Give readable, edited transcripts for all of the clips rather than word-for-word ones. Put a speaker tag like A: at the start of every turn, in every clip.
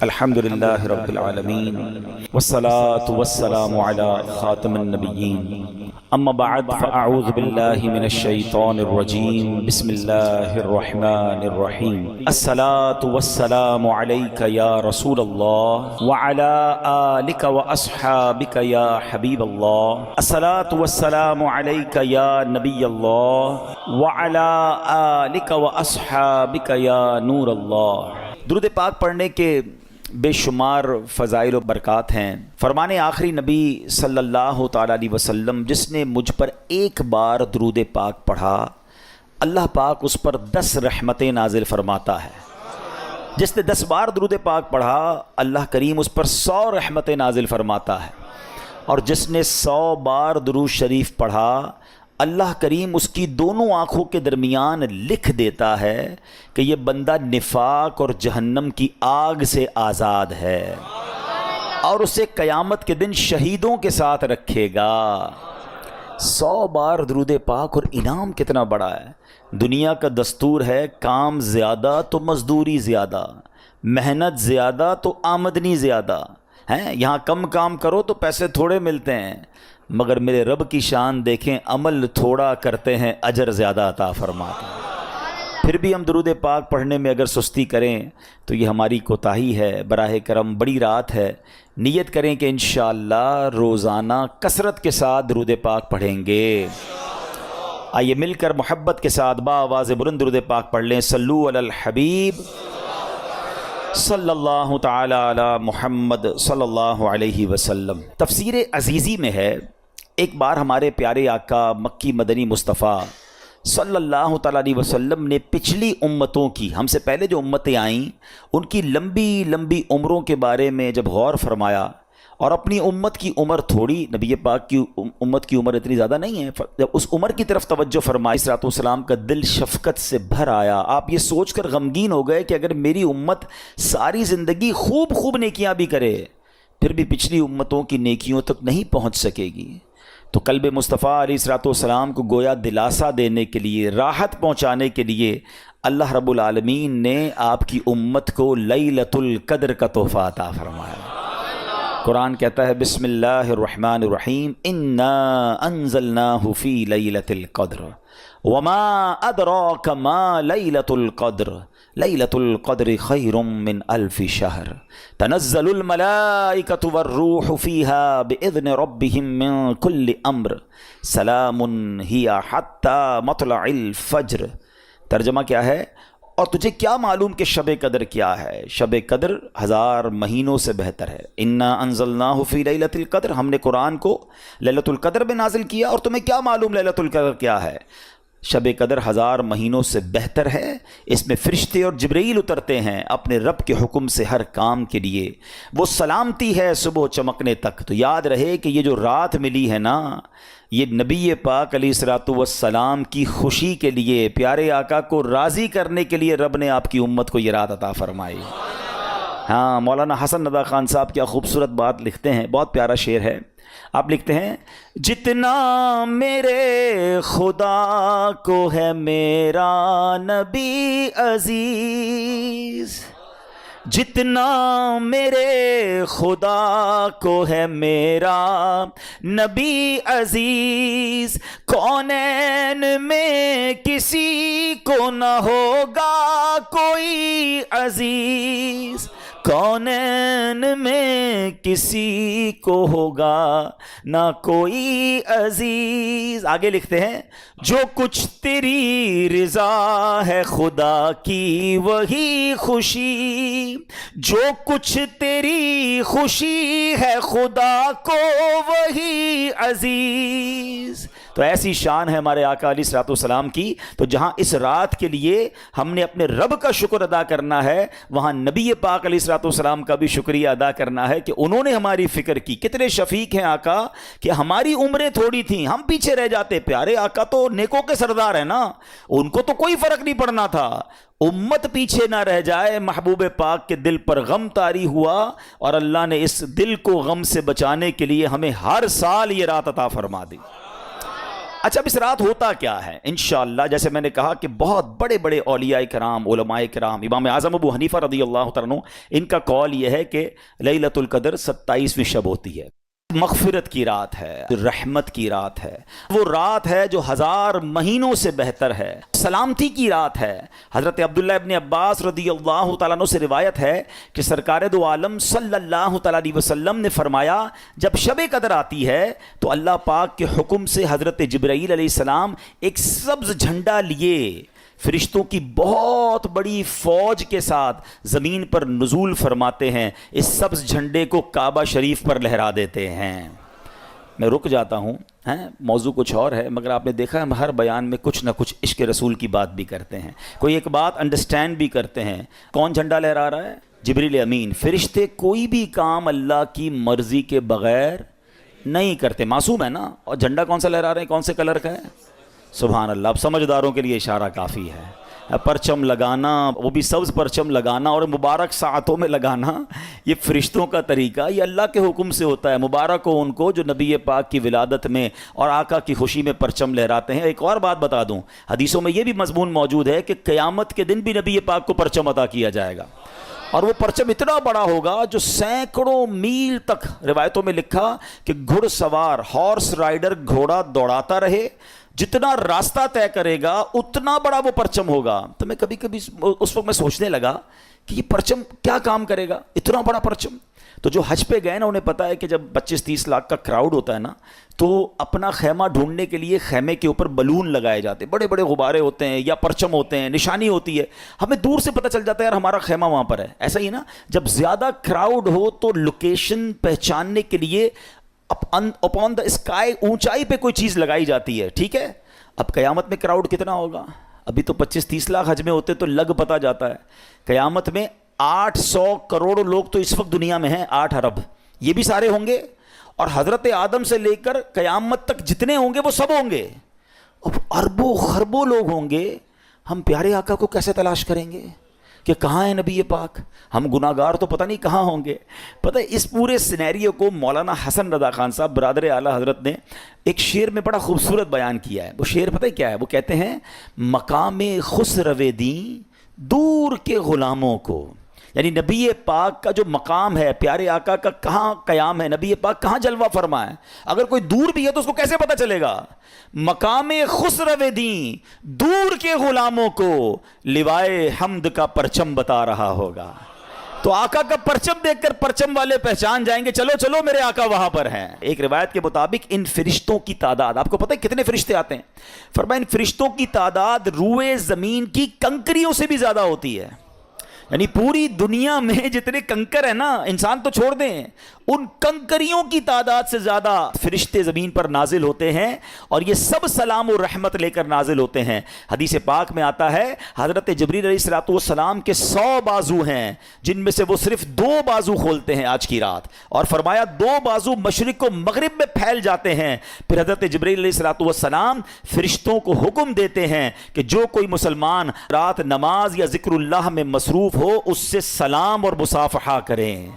A: الحمدللہ رب العالمین والصلاة والسلام علی خاتم النبیین اما بعد فاعوذ باللہ من الشیطان الرجیم بسم اللہ الرحمن الرحیم الصلاة والسلام علیک یا رسول اللہ وعلی آلک واصحابک یا حبیب اللہ الصلاة والسلام علیک یا نبی اللہ وعلی آلک واصحابک یا نور اللہ۔ درود پاک پڑھنے کے بے شمار فضائل و برکات ہیں۔ فرمان آخری نبی صلی اللہ تعالیٰ علیہ وسلم، جس نے مجھ پر ایک بار درود پاک پڑھا اللہ پاک اس پر 10 رحمتیں نازل فرماتا ہے۔ جس نے 10 بار درود پاک پڑھا اللہ کریم اس پر 100 رحمتیں نازل فرماتا ہے، اور جس نے 100 بار درود شریف پڑھا اللہ کریم اس کی دونوں آنکھوں کے درمیان لکھ دیتا ہے کہ یہ بندہ نفاق اور جہنم کی آگ سے آزاد ہے، اور اسے قیامت کے دن شہیدوں کے ساتھ رکھے گا۔ 100 بار درود پاک، اور انعام کتنا بڑا ہے۔ دنیا کا دستور ہے کام زیادہ تو مزدوری زیادہ، محنت زیادہ تو آمدنی زیادہ ہیں۔ یہاں کم کام کرو تو پیسے تھوڑے ملتے ہیں، مگر میرے رب کی شان دیکھیں، عمل تھوڑا کرتے ہیں اجر زیادہ عطا فرماتے ہیں۔ پھر بھی ہم درود پاک پڑھنے میں اگر سستی کریں تو یہ ہماری کوتاہی ہے۔ براہ کرم بڑی رات ہے، نیت کریں کہ انشاءاللہ روزانہ کثرت کے ساتھ درود پاک پڑھیں گے۔ آئیے مل کر محبت کے ساتھ بآواز بلند درود پاک پڑھ لیں۔ صلو علی الحبیب صلی اللہ تعالی علی محمد صلی اللہ علیہ وسلم۔ تفسیر عزیزی میں ہے، ایک بار ہمارے پیارے آقا مکی مدنی مصطفیٰ صلی اللہ تعالیٰ علیہ وسلم نے پچھلی امتوں کی، ہم سے پہلے جو امتیں آئیں ان کی لمبی لمبی عمروں کے بارے میں جب غور فرمایا، اور اپنی امت کی عمر تھوڑی، نبی پاک کی امت کی عمر اتنی زیادہ نہیں ہے، جب اس عمر کی طرف توجہ فرمائی صلوات والسلام کا دل شفقت سے بھر آیا۔ آپ یہ سوچ کر غمگین ہو گئے کہ اگر میری امت ساری زندگی خوب نیکیاں بھی کرے پھر بھی پچھلی امتوں کی نیکیوں تک نہیں پہنچ سکے گی، تو قلب مصطفیٰ علیہ الصلوۃ والسلام کو گویا دلاسا دینے کے لیے، راحت پہنچانے کے لیے اللہ رب العالمین نے آپ کی امت کو لیلۃ القدر کا تحفہ عطا فرمایا۔ قرآن کہتا ہے بسم اللہ الرحمن الرحیم انا انزلناہ فی لیلۃ القدر وما ادراک ما لیلۃ القدر لیلۃ القدر خیر من الف شہر تنزل الملائکۃ والروح فیہا باذن ربہم من کل امر سلام ہی حتی مطلع الفجر۔ ترجمہ کیا ہے؟ اور تجھے کیا معلوم کہ شب قدر کیا ہے؟ شب قدر 1000 مہینوں سے بہتر ہے۔ انا انزلناہ فی لیلۃ القدر، ہم نے قرآن کو لیلۃ القدر میں نازل کیا، اور تمہیں کیا معلوم لیلۃ القدر کیا ہے؟ شب قدر 1000 مہینوں سے بہتر ہے۔ اس میں فرشتے اور جبرائیل اترتے ہیں اپنے رب کے حکم سے ہر کام کے لیے، وہ سلامتی ہے صبح چمکنے تک۔ تو یاد رہے کہ یہ جو رات ملی ہے نا، یہ نبی پاک علیہ الصلوۃ والسلام کی خوشی کے لیے، پیارے آقا کو راضی کرنے کے لیے رب نے آپ کی امت کو یہ رات عطا فرمائی۔ ہاں، مولانا حسن رضا خان صاحب کیا خوبصورت بات لکھتے ہیں، بہت پیارا شعر ہے۔ آپ لکھتے ہیں جتنا میرے خدا کو ہے میرا نبی عزیز، جتنا میرے خدا کو ہے میرا نبی عزیز، کونین میں کسی کو نہ ہوگا کوئی عزیز، کونین میں کسی کو ہوگا نہ کوئی عزیز۔ آگے لکھتے ہیں جو کچھ تیری رضا ہے خدا کی وہی خوشی، جو کچھ تیری خوشی ہے خدا کو وہی عزیز۔ تو ایسی شان ہے ہمارے آقا علیہ الصلوۃ والسلام کی۔ تو جہاں اس رات کے لیے ہم نے اپنے رب کا شکر ادا کرنا ہے، وہاں نبی پاک علیہ الصلوۃ والسلام کا بھی شکریہ ادا کرنا ہے کہ انہوں نے ہماری فکر کی۔ کتنے شفیق ہیں آقا کہ ہماری عمریں تھوڑی تھیں، ہم پیچھے رہ جاتے۔ پیارے آقا تو نیکوں کے سردار ہیں نا، ان کو تو کوئی فرق نہیں پڑنا تھا، امت پیچھے نہ رہ جائے۔ محبوب پاک کے دل پر غم طاری ہوا، اور اللہ نے اس دل کو غم سے بچانے کے لیے ہمیں ہر سال یہ رات عطا فرما دی۔ اچھا اب اس رات ہوتا کیا ہے؟ انشاءاللہ جیسے میں نے کہا کہ بہت بڑے بڑے اولیاء کرام، علماء کرام، امام اعظم ابو حنیفہ رضی اللہ تعالیٰ عنہ، ان کا قول یہ ہے کہ لیلۃ القدر 27ویں شب ہوتی ہے، مغفرت کی رات ہے، رحمت کی رات ہے، وہ رات ہے جو 1000 مہینوں سے بہتر ہے، سلامتی کی رات ہے۔ حضرت عبداللہ ابن عباس رضی اللہ تعالیٰ عنہ سے روایت ہے کہ سرکار دو عالم صلی اللہ تعالیٰ علیہ وسلم نے فرمایا جب شب قدر آتی ہے تو اللہ پاک کے حکم سے حضرت جبرائیل علیہ السلام ایک سبز جھنڈا لیے فرشتوں کی بہت بڑی فوج کے ساتھ زمین پر نزول فرماتے ہیں، اس سبز جھنڈے کو کعبہ شریف پر لہرا دیتے ہیں۔ میں رک جاتا ہوں، موضوع کچھ اور ہے، مگر آپ نے دیکھا ہم ہر بیان میں کچھ نہ کچھ عشق رسول کی بات بھی کرتے ہیں، کوئی ایک بات انڈرسٹینڈ بھی کرتے ہیں۔ کون جھنڈا لہرا رہا ہے؟ جبریل امین۔ فرشتے کوئی بھی کام اللہ کی مرضی کے بغیر نہیں کرتے، معصوم ہے نا۔ اور جھنڈا کون سا لہرا رہے ہیں؟ کون سے کلر کا ہے؟ سبحان اللہ، اب سمجھداروں کے لیے اشارہ کافی ہے۔ پرچم لگانا، وہ بھی سبز پرچم لگانا اور مبارک ساعتوں میں لگانا، یہ فرشتوں کا طریقہ، یہ اللہ کے حکم سے ہوتا ہے۔ مبارک ہو ان کو جو نبی پاک کی ولادت میں اور آقا کی خوشی میں پرچم لہراتے ہیں۔ ایک اور بات بتا دوں، حدیثوں میں یہ بھی مضمون موجود ہے کہ قیامت کے دن بھی نبی پاک کو پرچم عطا کیا جائے گا، اور وہ پرچم اتنا بڑا ہوگا جو سینکڑوں میل تک، روایتوں میں لکھا کہ گھڑ سوار، ہارس رائڈر، گھوڑا دوڑاتا رہے، جتنا راستہ طے کرے گا اتنا بڑا وہ پرچم ہوگا۔ تو میں کبھی کبھی اس وقت میں سوچنے لگا کہ یہ پرچم کیا کام کرے گا، اتنا بڑا پرچم۔ تو جو حج پہ گئے نا انہیں پتا ہے کہ جب 25-30 لاکھ کا کراؤڈ ہوتا ہے نا تو اپنا خیمہ ڈھونڈنے کے لیے خیمے کے اوپر بلون لگائے جاتے ہیں، بڑے بڑے غبارے ہوتے ہیں یا پرچم ہوتے ہیں، نشانی ہوتی ہے، ہمیں دور سے پتہ چل جاتا ہے یار ہمارا خیمہ وہاں پر ہے۔ ایسا ہی نا جب زیادہ کراؤڈ ہو تو لوکیشن پہچاننے کے لیے اپون دا اسکائی، اونچائی پہ کوئی چیز لگائی جاتی ہے، ٹھیک ہے۔ اب قیامت میں کراؤڈ کتنا ہوگا؟ ابھی تو 25-30 لاکھ حج میں ہوتے تو لگ پتا جاتا ہے، قیامت میں 800 کروڑ لوگ تو اس وقت دنیا میں ہیں، 8 ارب، یہ بھی سارے ہوں گے، اور حضرت آدم سے لے کر قیامت تک جتنے ہوں گے وہ سب ہوں گے، اب اربوں خربوں لوگ ہوں گے۔ ہم پیارے آقا کو کیسے تلاش کریں گے کہ کہاں ہے نبی پاک؟ ہم گناہ گار تو پتہ نہیں کہاں ہوں گے۔ پتہ ہے اس پورے سینیریو کو مولانا حسن رضا خان صاحب برادر اعلیٰ حضرت نے ایک شعر میں بڑا خوبصورت بیان کیا ہے۔ وہ شعر پتہ ہے کیا ہے؟ وہ کہتے ہیں مقام خسرو دیں دور کے غلاموں کو، یعنی نبی پاک کا جو مقام ہے، پیارے آقا کا کہاں قیام ہے، نبی پاک کہاں جلوہ فرما ہے، اگر کوئی دور بھی ہے تو اس کو کیسے پتہ چلے گا؟ مقام خسرو دیں دور کے غلاموں کو لوائے حمد کا پرچم بتا رہا ہوگا۔ تو آقا کا پرچم دیکھ کر پرچم والے پہچان جائیں گے، چلو چلو میرے آقا وہاں پر ہیں۔ ایک روایت کے مطابق ان فرشتوں کی تعداد، آپ کو پتہ ہے کتنے فرشتے آتے ہیں؟ فرمایا ان فرشتوں کی تعداد روئے زمین کی کنکریوں سے بھی زیادہ ہوتی ہے، یعنی پوری دنیا میں جتنے کنکر ہیں نا، انسان تو چھوڑ دیں، ان کنکریوں کی تعداد سے زیادہ فرشتے زمین پر نازل ہوتے ہیں، اور یہ سب سلام و رحمت لے کر نازل ہوتے ہیں۔ حدیث پاک میں آتا ہے حضرت جبریل علیہ السلام کے 100 بازو ہیں، جن میں سے وہ صرف 2 بازو کھولتے ہیں آج کی رات، اور فرمایا 2 بازو مشرق و مغرب میں پھیل جاتے ہیں۔ پھر حضرت جبریل علیہ السلام فرشتوں کو حکم دیتے ہیں کہ جو کوئی مسلمان رات نماز یا ذکر اللہ میں مصروف ہو اس سے سلام اور مصافحہ کریں۔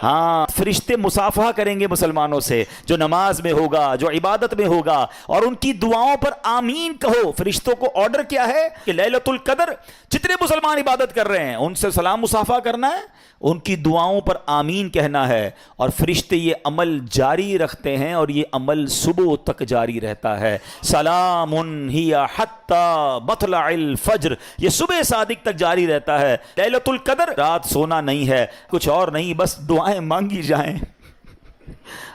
A: ہاں، فرشتے مصافحہ کریں گے مسلمانوں سے، جو نماز میں ہوگا، جو عبادت میں ہوگا، اور ان کی دعاؤں پر آمین کہو۔ فرشتوں کو آرڈر کیا ہے کہ لیلۃ القدر جتنے مسلمان عبادت کر رہے ہیں ان سے سلام مصافحہ کرنا ہے، ان کی دعاؤں پر آمین کہنا ہے، اور فرشتے یہ عمل جاری رکھتے ہیں، اور یہ عمل صبح تک جاری رہتا ہے۔ سلام ہی حتی مطلع الفجر، یہ صبح صادق تک جاری رہتا ہے۔ لیلۃ القدر رات سونا نہیں ہے، کچھ اور نہیں، بس دعائیں مانگی جائیں،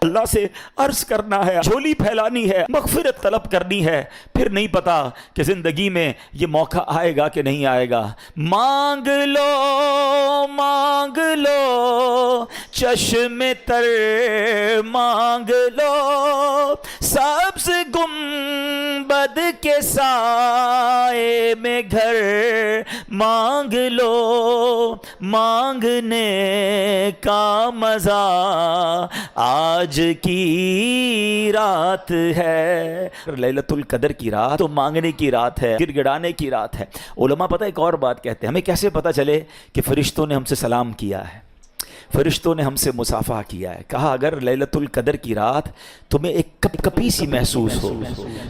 A: اللہ سے عرض کرنا ہے، جھولی پھیلانی ہے، مغفرت طلب کرنی ہے، پھر نہیں پتا کہ زندگی میں یہ موقع آئے گا کہ نہیں آئے گا۔ مانگ لو چشم تر مانگ لو، سبز گنبد کے سائے میں گھر مانگ لو، مانگنے کا مزہ آج کی رات ہے۔ لیلۃ القدر کی رات تو مانگنے کی رات ہے، گر گڑانے کی رات ہے۔ علماء پتہ ایک اور بات کہتے ہیں، ہمیں کیسے پتہ چلے کہ فرشتوں نے ہم سے سلام کیا ہے؟ فرشتوں نے ہم سے مصافحہ کیا ہے، کہا اگر لیلۃ القدر کی رات تمہیں ایک کپ کپی سی محسوس ہو،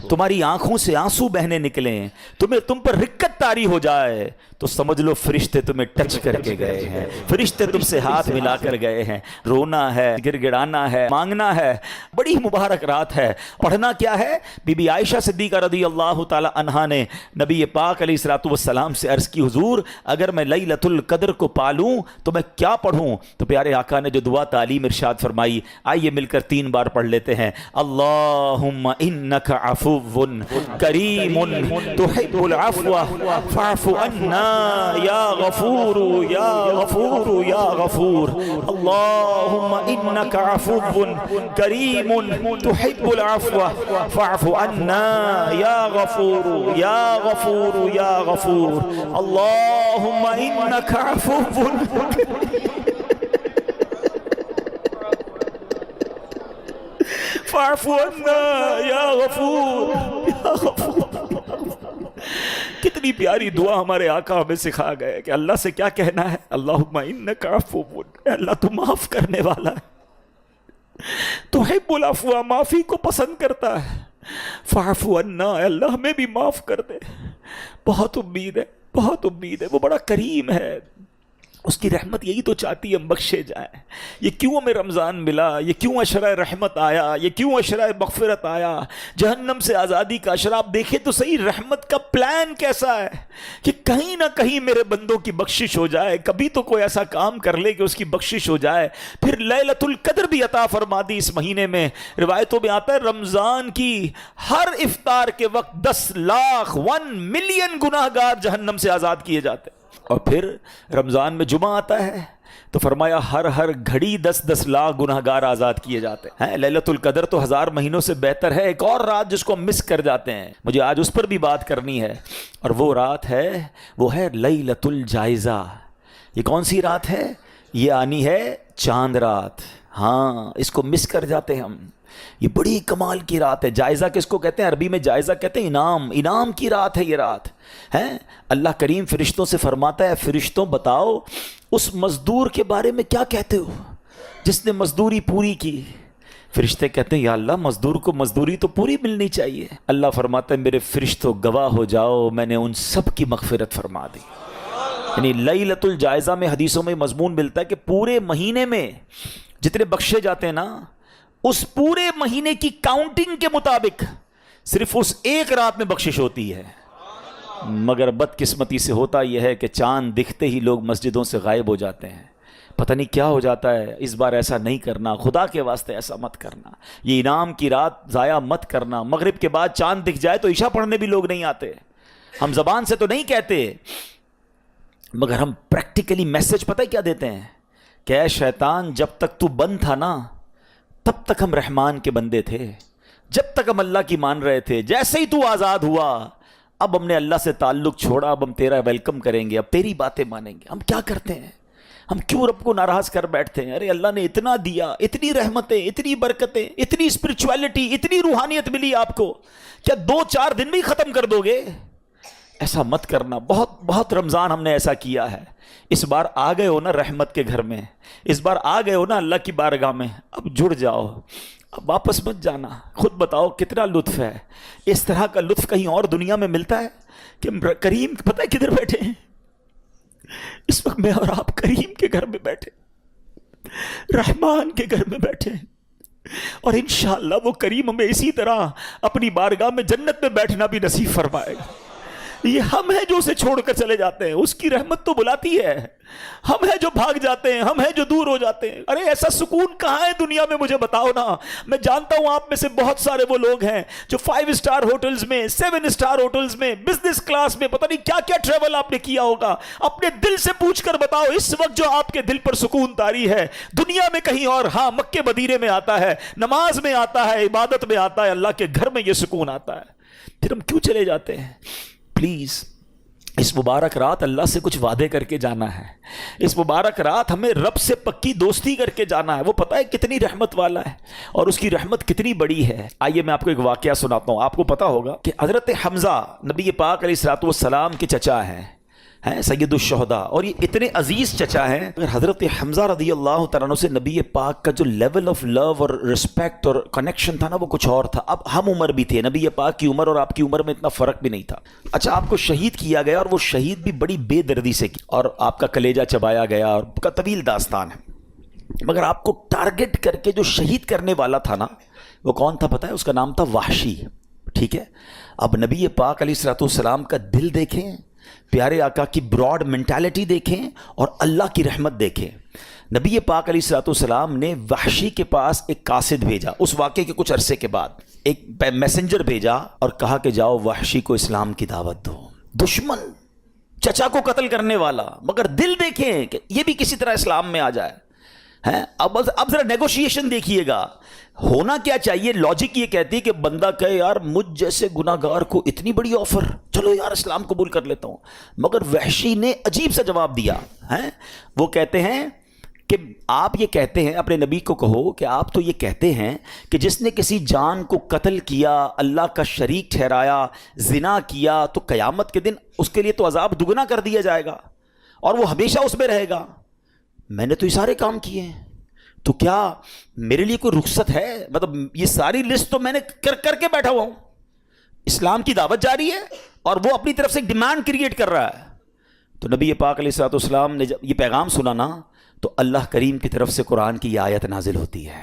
A: تمہاری آنکھوں سے آنسو بہنے نکلیں، تم پر رکت طاری ہو جائے، تو سمجھ لو فرشتے تمہیں ٹچ کر کے گئے ہیں، فرشتے تم سے ہاتھ ملا کر گئے ہیں۔ رونا ہے، گر گڑانا ہے، مانگنا ہے، بڑی مبارک رات ہے۔ پڑھنا کیا ہے؟ بی بی عائشہ صدیقہ رضی اللہ تعالی عنہا نے نبی پاک علیہ الصلوۃ والسلام سے عرض کی، حضور اگر میں لیلۃ القدر کو پالوں تو میں کیا پڑھوں؟ تو پیارے آقا نے جو دعا تعلیم ارشاد فرمائی، آئیے مل کر 3 بار پڑھ لیتے ہیں۔ اللہم انک عفو کریم تحب العفو فاعف عنا یا غفور یا غفور یا غفور۔ اللہم انک عفو کریم تحب العفو فاعف عنا یا غفور یا غفور یا غفور۔ اللہم انک عفو فاعف عنا یا غفور یا غفور۔ کتنی پیاری دعا ہمارے آقا ہمیں سکھا گئے کہ اللہ سے کیا کہنا ہے، اللہم انک عفو، اے اللہ تو معاف کرنے والا ہے، تحب العفو، معافی کو پسند کرتا ہے، فاعف عنا، اے اللہ ہمیں بھی معاف کر دے۔ بہت امید ہے، بہت امید ہے، وہ بڑا کریم ہے، اس کی رحمت یہی تو چاہتی ہے ہم بخشے جائیں۔ یہ کیوں ہمیں رمضان ملا، یہ کیوں عشرہ رحمت آیا، یہ کیوں عشرہ مغفرت آیا، جہنم سے آزادی کا عشرہ۔ آپ دیکھیں تو صحیح رحمت کا پلان کیسا ہے کہ کہیں نہ کہیں میرے بندوں کی بخشش ہو جائے، کبھی تو کوئی ایسا کام کر لے کہ اس کی بخشش ہو جائے۔ پھر لیلۃ القدر بھی عطا فرما دی اس مہینے میں۔ روایتوں میں آتا ہے رمضان کی ہر افطار کے وقت 10 لاکھ 1 ملین گناہ گار جہنم سے آزاد کیے جاتے ہیں۔ اور پھر رمضان میں جمعہ آتا ہے تو فرمایا ہر گھڑی 10 لاکھ گناہ گار آزاد کیے جاتے ہیں۔ لیلۃ القدر تو 1000 مہینوں سے بہتر ہے۔ ایک اور رات جس کو ہم مس کر جاتے ہیں، مجھے آج اس پر بھی بات کرنی ہے، اور وہ رات ہے، وہ ہے لیلۃ الجائزہ۔ یہ کون سی رات ہے؟ یہ آنی ہے چاند رات۔ ہاں، اس کو مس کر جاتے ہیں ہم۔ یہ بڑی کمال کی رات ہے۔ جائزہ کس کو کہتے ہیں؟ عربی میں جائزہ کہتے ہیں انعام کی رات ہے یہ رات ہے۔ اللہ کریم فرشتوں سے فرماتا ہے، فرشتوں بتاؤ اس مزدور کے بارے میں کیا کہتے ہو جس نے مزدوری پوری کی؟ فرشتے کہتے ہیں یا اللہ مزدور کو مزدوری تو پوری ملنی چاہیے۔ اللہ فرماتا ہے میرے فرشتوں گواہ ہو جاؤ، میں نے ان سب کی مغفرت فرما دی۔ یعنی لیلۃ الجائزہ میں حدیثوں میں مضمون ملتا ہے کہ پورے مہینے میں جتنے بخشے جاتے ہیں نا، اس پورے مہینے کی کاؤنٹنگ کے مطابق صرف اس ایک رات میں بخشش ہوتی ہے۔ مگر بدقسمتی سے ہوتا یہ ہے کہ چاند دکھتے ہی لوگ مسجدوں سے غائب ہو جاتے ہیں، پتہ نہیں کیا ہو جاتا ہے۔ اس بار ایسا نہیں کرنا، خدا کے واسطے ایسا مت کرنا، یہ انعام کی رات ضائع مت کرنا۔ مغرب کے بعد چاند دکھ جائے تو عشاء پڑھنے بھی لوگ نہیں آتے۔ ہم زبان سے تو نہیں کہتے، مگر ہم پریکٹیکلی میسج پتہ کیا دیتے ہیں کہ اے شیطان جب تک تو بند تھا نا تب تک ہم رحمان کے بندے تھے، جب تک ہم اللہ کی مان رہے تھے، جیسے ہی تو آزاد ہوا اب ہم نے اللہ سے تعلق چھوڑا، اب ہم تیرا ویلکم کریں گے، اب تیری باتیں مانیں گے۔ ہم کیا کرتے ہیں؟ ہم کیوں رب کو ناراض کر بیٹھتے ہیں؟ ارے اللہ نے اتنا دیا، اتنی رحمتیں، اتنی برکتیں، اتنی اسپرچویلٹی، اتنی روحانیت ملی آپ کو، کیا 2-4 دن میں ختم کر دو گے؟ ایسا مت کرنا۔ بہت رمضان ہم نے ایسا کیا ہے۔ اس بار آ گئے ہو نا رحمت کے گھر میں، اس بار آ گئے ہو نا اللہ کی بارگاہ میں، اب جڑ جاؤ، اب واپس مت جانا۔ خود بتاؤ کتنا لطف ہے۔ اس طرح کا لطف کہیں اور دنیا میں ملتا ہے کہ کریم پتہ ہے کدھر بیٹھے ہیں؟ اس وقت میں اور آپ کریم کے گھر میں بیٹھے، رحمان کے گھر میں بیٹھے ہیں، اور انشاءاللہ وہ کریم ہمیں اسی طرح اپنی بارگاہ میں جنت میں بیٹھنا بھی نصیب فرمائے گا۔ یہ ہم ہیں جو اسے چھوڑ کر چلے جاتے ہیں، اس کی رحمت تو بلاتی ہے، ہم ہیں جو بھاگ جاتے ہیں، ہم ہیں جو دور ہو جاتے ہیں۔ ارے ایسا سکون کہاں ہے دنیا میں؟ مجھے بتاؤ نا۔ میں جانتا ہوں آپ میں سے بہت سارے وہ لوگ ہیں جو 5 اسٹار ہوٹلز میں، 7 اسٹار ہوٹلز میں، بزنس کلاس میں، پتہ نہیں کیا کیا ٹریول آپ نے کیا ہوگا۔ اپنے دل سے پوچھ کر بتاؤ اس وقت جو آپ کے دل پر سکون طاری ہے دنیا میں کہیں اور؟ ہاں، مکے مدینے میں آتا ہے، نماز میں آتا ہے، عبادت میں آتا ہے، اللہ کے گھر میں یہ سکون آتا ہے۔ پھر ہم کیوں چلے جاتے ہیں؟ پلیز اس مبارک رات اللہ سے کچھ وعدے کر کے جانا ہے۔ اس مبارک رات ہمیں رب سے پکی دوستی کر کے جانا ہے۔ وہ پتہ ہے کتنی رحمت والا ہے اور اس کی رحمت کتنی بڑی ہے۔ آئیے میں آپ کو ایک واقعہ سناتا ہوں۔ آپ کو پتہ ہوگا کہ حضرت حمزہ نبی پاک علیہ الصلوۃ والسلام کے چچا ہیں، ہیں سید الشہداء، اور یہ اتنے عزیز چچا ہیں. اگر حضرت حمزہ رضی اللہ تعالیٰ عنہ سے نبی پاک کا جو لیول آف لو اور رسپیکٹ اور کنیکشن تھا نا وہ کچھ اور تھا. اب ہم عمر بھی تھے، نبی پاک کی عمر اور آپ کی عمر میں اتنا فرق بھی نہیں تھا. اچھا آپ کو شہید کیا گیا، اور وہ شہید بھی بڑی بے دردی سے کی، اور آپ کا کلیجہ چبایا گیا، اور کا طویل داستان ہے. مگر آپ کو ٹارگٹ کر کے جو شہید کرنے والا تھا نا وہ کون تھا پتہ ہے؟ اس کا نام تھا وحشی. ٹھیک ہے، اب نبی پاک علیہ الصلوۃ والسلام کا دل دیکھیں، پیارے آقا کی براڈ مینٹالٹی دیکھیں، اور اللہ کی رحمت دیکھیں. نبی پاک علیہ الصلوۃ والسلام نے وحشی کے پاس ایک قاصد بھیجا. اس واقعے کے کچھ عرصے کے بعد ایک میسنجر بھیجا اور کہا کہ جاؤ وحشی کو اسلام کی دعوت دو. دشمن، چچا کو قتل کرنے والا، مگر دل دیکھیں کہ یہ بھی کسی طرح اسلام میں آ جائے. اب ذرا نیگوشیشن دیکھیے گا. ہونا کیا چاہیے؟ لاجک یہ کہتی ہے کہ بندہ کہے یار مجھ جیسے گناہ گار کو اتنی بڑی آفر، چلو یار اسلام قبول کر لیتا ہوں. مگر وحشی نے عجیب سا جواب دیا. وہ کہتے ہیں کہ آپ یہ کہتے ہیں، اپنے نبی کو کہو کہ آپ تو یہ کہتے ہیں کہ جس نے کسی جان کو قتل کیا، اللہ کا شریک ٹھہرایا، زنا کیا، تو قیامت کے دن اس کے لیے تو عذاب دگنا کر دیا جائے گا اور وہ ہمیشہ اس میں رہے گا. میں نے تو یہ سارے کام کیے ہیں، تو کیا میرے لیے کوئی رخصت ہے؟ مطلب یہ ساری لسٹ تو میں نے کر کے بیٹھا ہوا ہوں. اسلام کی دعوت جاری ہے اور وہ اپنی طرف سے ڈیمانڈ کریٹ کر رہا ہے. تو نبی پاک علیہ الصلوۃ والسلام نے جب یہ پیغام سنا نا تو اللہ کریم کی طرف سے قرآن کی یہ آیت نازل ہوتی ہے.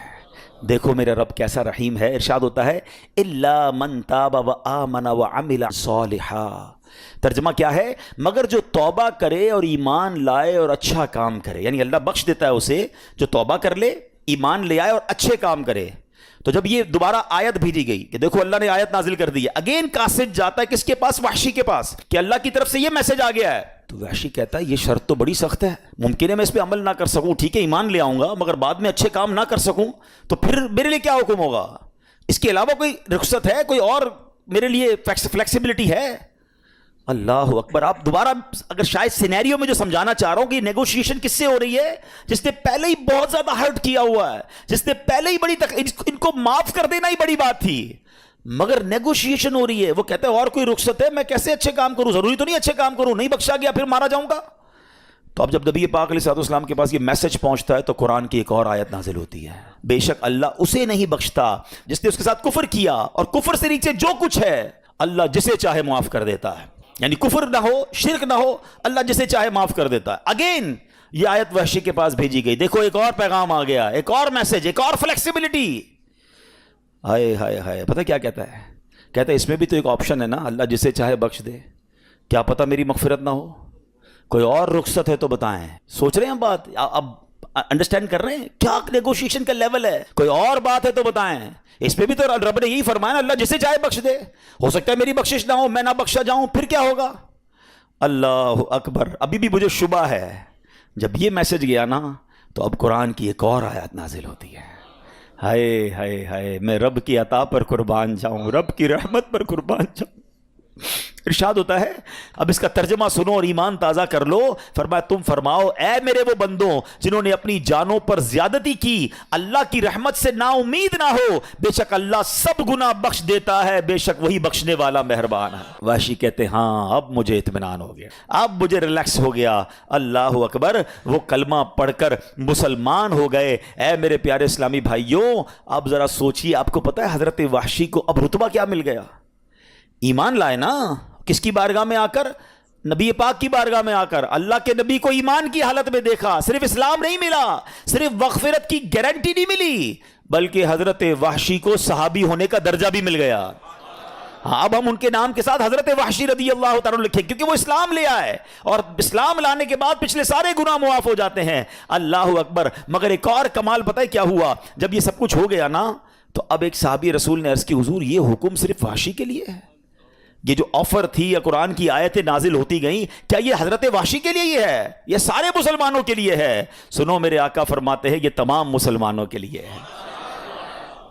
A: دیکھو میرا رب کیسا رحیم ہے. ارشاد ہوتا ہے الا من تاب وآمن وعمل صالحا. ترجمہ کیا ہے؟ مگر جو توبہ کرے اور ایمان لائے اور اچھا کام کرے. یعنی اللہ بخش دیتا ہے اسے جو توبہ کر لے، ایمان لے آئے اور اچھے کام کرے. تو جب یہ دوبارہ آیت بھیجی گئی کہ دیکھو اللہ نے آیت نازل کر دی ہے، اگین قاصد جاتا ہے کس کے پاس؟ وحشی کے پاس، کہ اللہ کی طرف سے یہ میسج آ گیا ہے. تو وحشی کہتا ہے یہ شرط تو بڑی سخت ہے، ممکن ہے میں اس پہ عمل نہ کر سکوں، ٹھیک ہے ایمان لے آؤں گا، مگر بعد میں اچھے کام نہ کر سکوں تو پھر میرے لیے کیا حکم ہوگا؟ اس کے علاوہ کوئی رخصت ہے؟ کوئی اور میرے لیے فلیکسیبلٹی ہے؟ اللہ اکبر. آپ دوبارہ اگر شاید سینیریو میں جو سمجھانا چاہ رہا ہوں کہ نیگوشیشن کس سے ہو رہی ہے؟ جس نے پہلے ہی بہت زیادہ ہرٹ کیا ہوا ہے، جس نے پہلے ہی ان کو معاف کر دینا ہی بڑی بات تھی، مگر نیگوشیشن ہو رہی ہے. وہ کہتے ہیں اور کوئی رخصت ہے؟ میں کیسے اچھے کام کروں؟ ضروری تو نہیں اچھے کام کروں، نہیں بخشا گیا پھر مارا جاؤں گا. تو اب جب نبی پاک علیہ الصلوۃ والسلام کے پاس یہ میسج پہنچتا ہے تو قرآن کی ایک اور آیت نازل ہوتی ہے. بے شک اللہ اسے نہیں بخشتا جس نے اس کے ساتھ کفر کیا، اور کفر سے نیچے جو کچھ ہے اللہ جسے چاہے معاف کر دیتا ہے. یعنی کفر نہ ہو، شرک نہ ہو، اللہ جسے چاہے معاف کر دیتا ہے. اگین یہ آیت وحشی کے پاس بھیجی گئی. دیکھو ایک اور پیغام آ گیا، ایک اور میسج، ایک اور فلیکسیبلٹی. ہائے ہائے ہائے. پتہ کیا کہتا ہے؟ کہتا ہے اس میں بھی تو ایک آپشن ہے نا، اللہ جسے چاہے بخش دے. کیا پتہ میری مغفرت نہ ہو؟ کوئی اور رخصت ہے تو بتائیں. سوچ رہے ہیں بات؟ اب انڈرسٹینڈ کر رہے ہیں کیا نیگوشیشن کا لیول ہے؟ کوئی اور بات ہے تو بتائیں. اس پہ بھی تو رب نے یہی فرمایا نا، اللہ جسے چاہے بخش دے. ہو سکتا ہے میری بخشش نہ ہو، میں نہ بخشا جاؤں، پھر کیا ہوگا؟ اللہ اکبر. ابھی بھی مجھے شبہ ہے. جب یہ میسج گیا نا تو اب قرآن کی ایک اور آیت نازل ہوتی ہے. ہائے ہائے ہائے، میں رب کی عطا پر قربان جاؤں، رب کی رحمت پر قربان جاؤں. ارشاد ہوتا ہے، اب اس کا ترجمہ سنو اور ایمان تازہ کر لو. فرمایا تم فرماؤ اے میرے وہ بندوں جنہوں نے اپنی جانوں پر زیادتی کی، اللہ کی رحمت سے نا امید نہ ہو، بے شک اللہ سب گناہ بخش دیتا ہے، بے شک وہی بخشنے والا مہربان ہے. وحشی کہتے ہیں ہاں اب مجھے اطمینان ہو گیا، اب مجھے ریلیکس ہو گیا. اللہ اکبر. وہ کلمہ پڑھ کر مسلمان ہو گئے. اے میرے پیارے اسلامی بھائیوں، اب ذرا سوچئے، آپ کو پتہ ہے حضرت وحشی کو اب رتبہ کیا مل گیا؟ ایمان لائے نا. کس کی بارگاہ میں آ کر؟ نبی پاک کی بارگاہ میں آ کر. اللہ کے نبی کو ایمان کی حالت میں دیکھا. صرف اسلام نہیں ملا، صرف مغفرت کی گارنٹی نہیں ملی، بلکہ حضرت وحشی کو صحابی ہونے کا درجہ بھی مل گیا. ہاں اب ہم ان کے نام کے ساتھ حضرت وحشی رضی اللہ تعالیٰ لکھیں کیونکہ وہ اسلام لے آئے، اور اسلام لانے کے بعد پچھلے سارے گناہ معاف ہو جاتے ہیں. اللہ اکبر. مگر ایک اور کمال پتہ ہے کیا ہوا؟ جب یہ سب کچھ ہو گیا نا تو اب ایک صحابی رسول نے عرض کی حضور یہ حکم صرف وحشی کے لیے ہے؟ یہ جو آفر تھی یا قرآن کی آیتیں نازل ہوتی گئیں، کیا یہ حضرت وحشی کے لیے یہ ہے؟ یہ سارے مسلمانوں کے لیے ہے؟ سنو میرے آقا فرماتے ہیں یہ تمام مسلمانوں کے لیے ہے.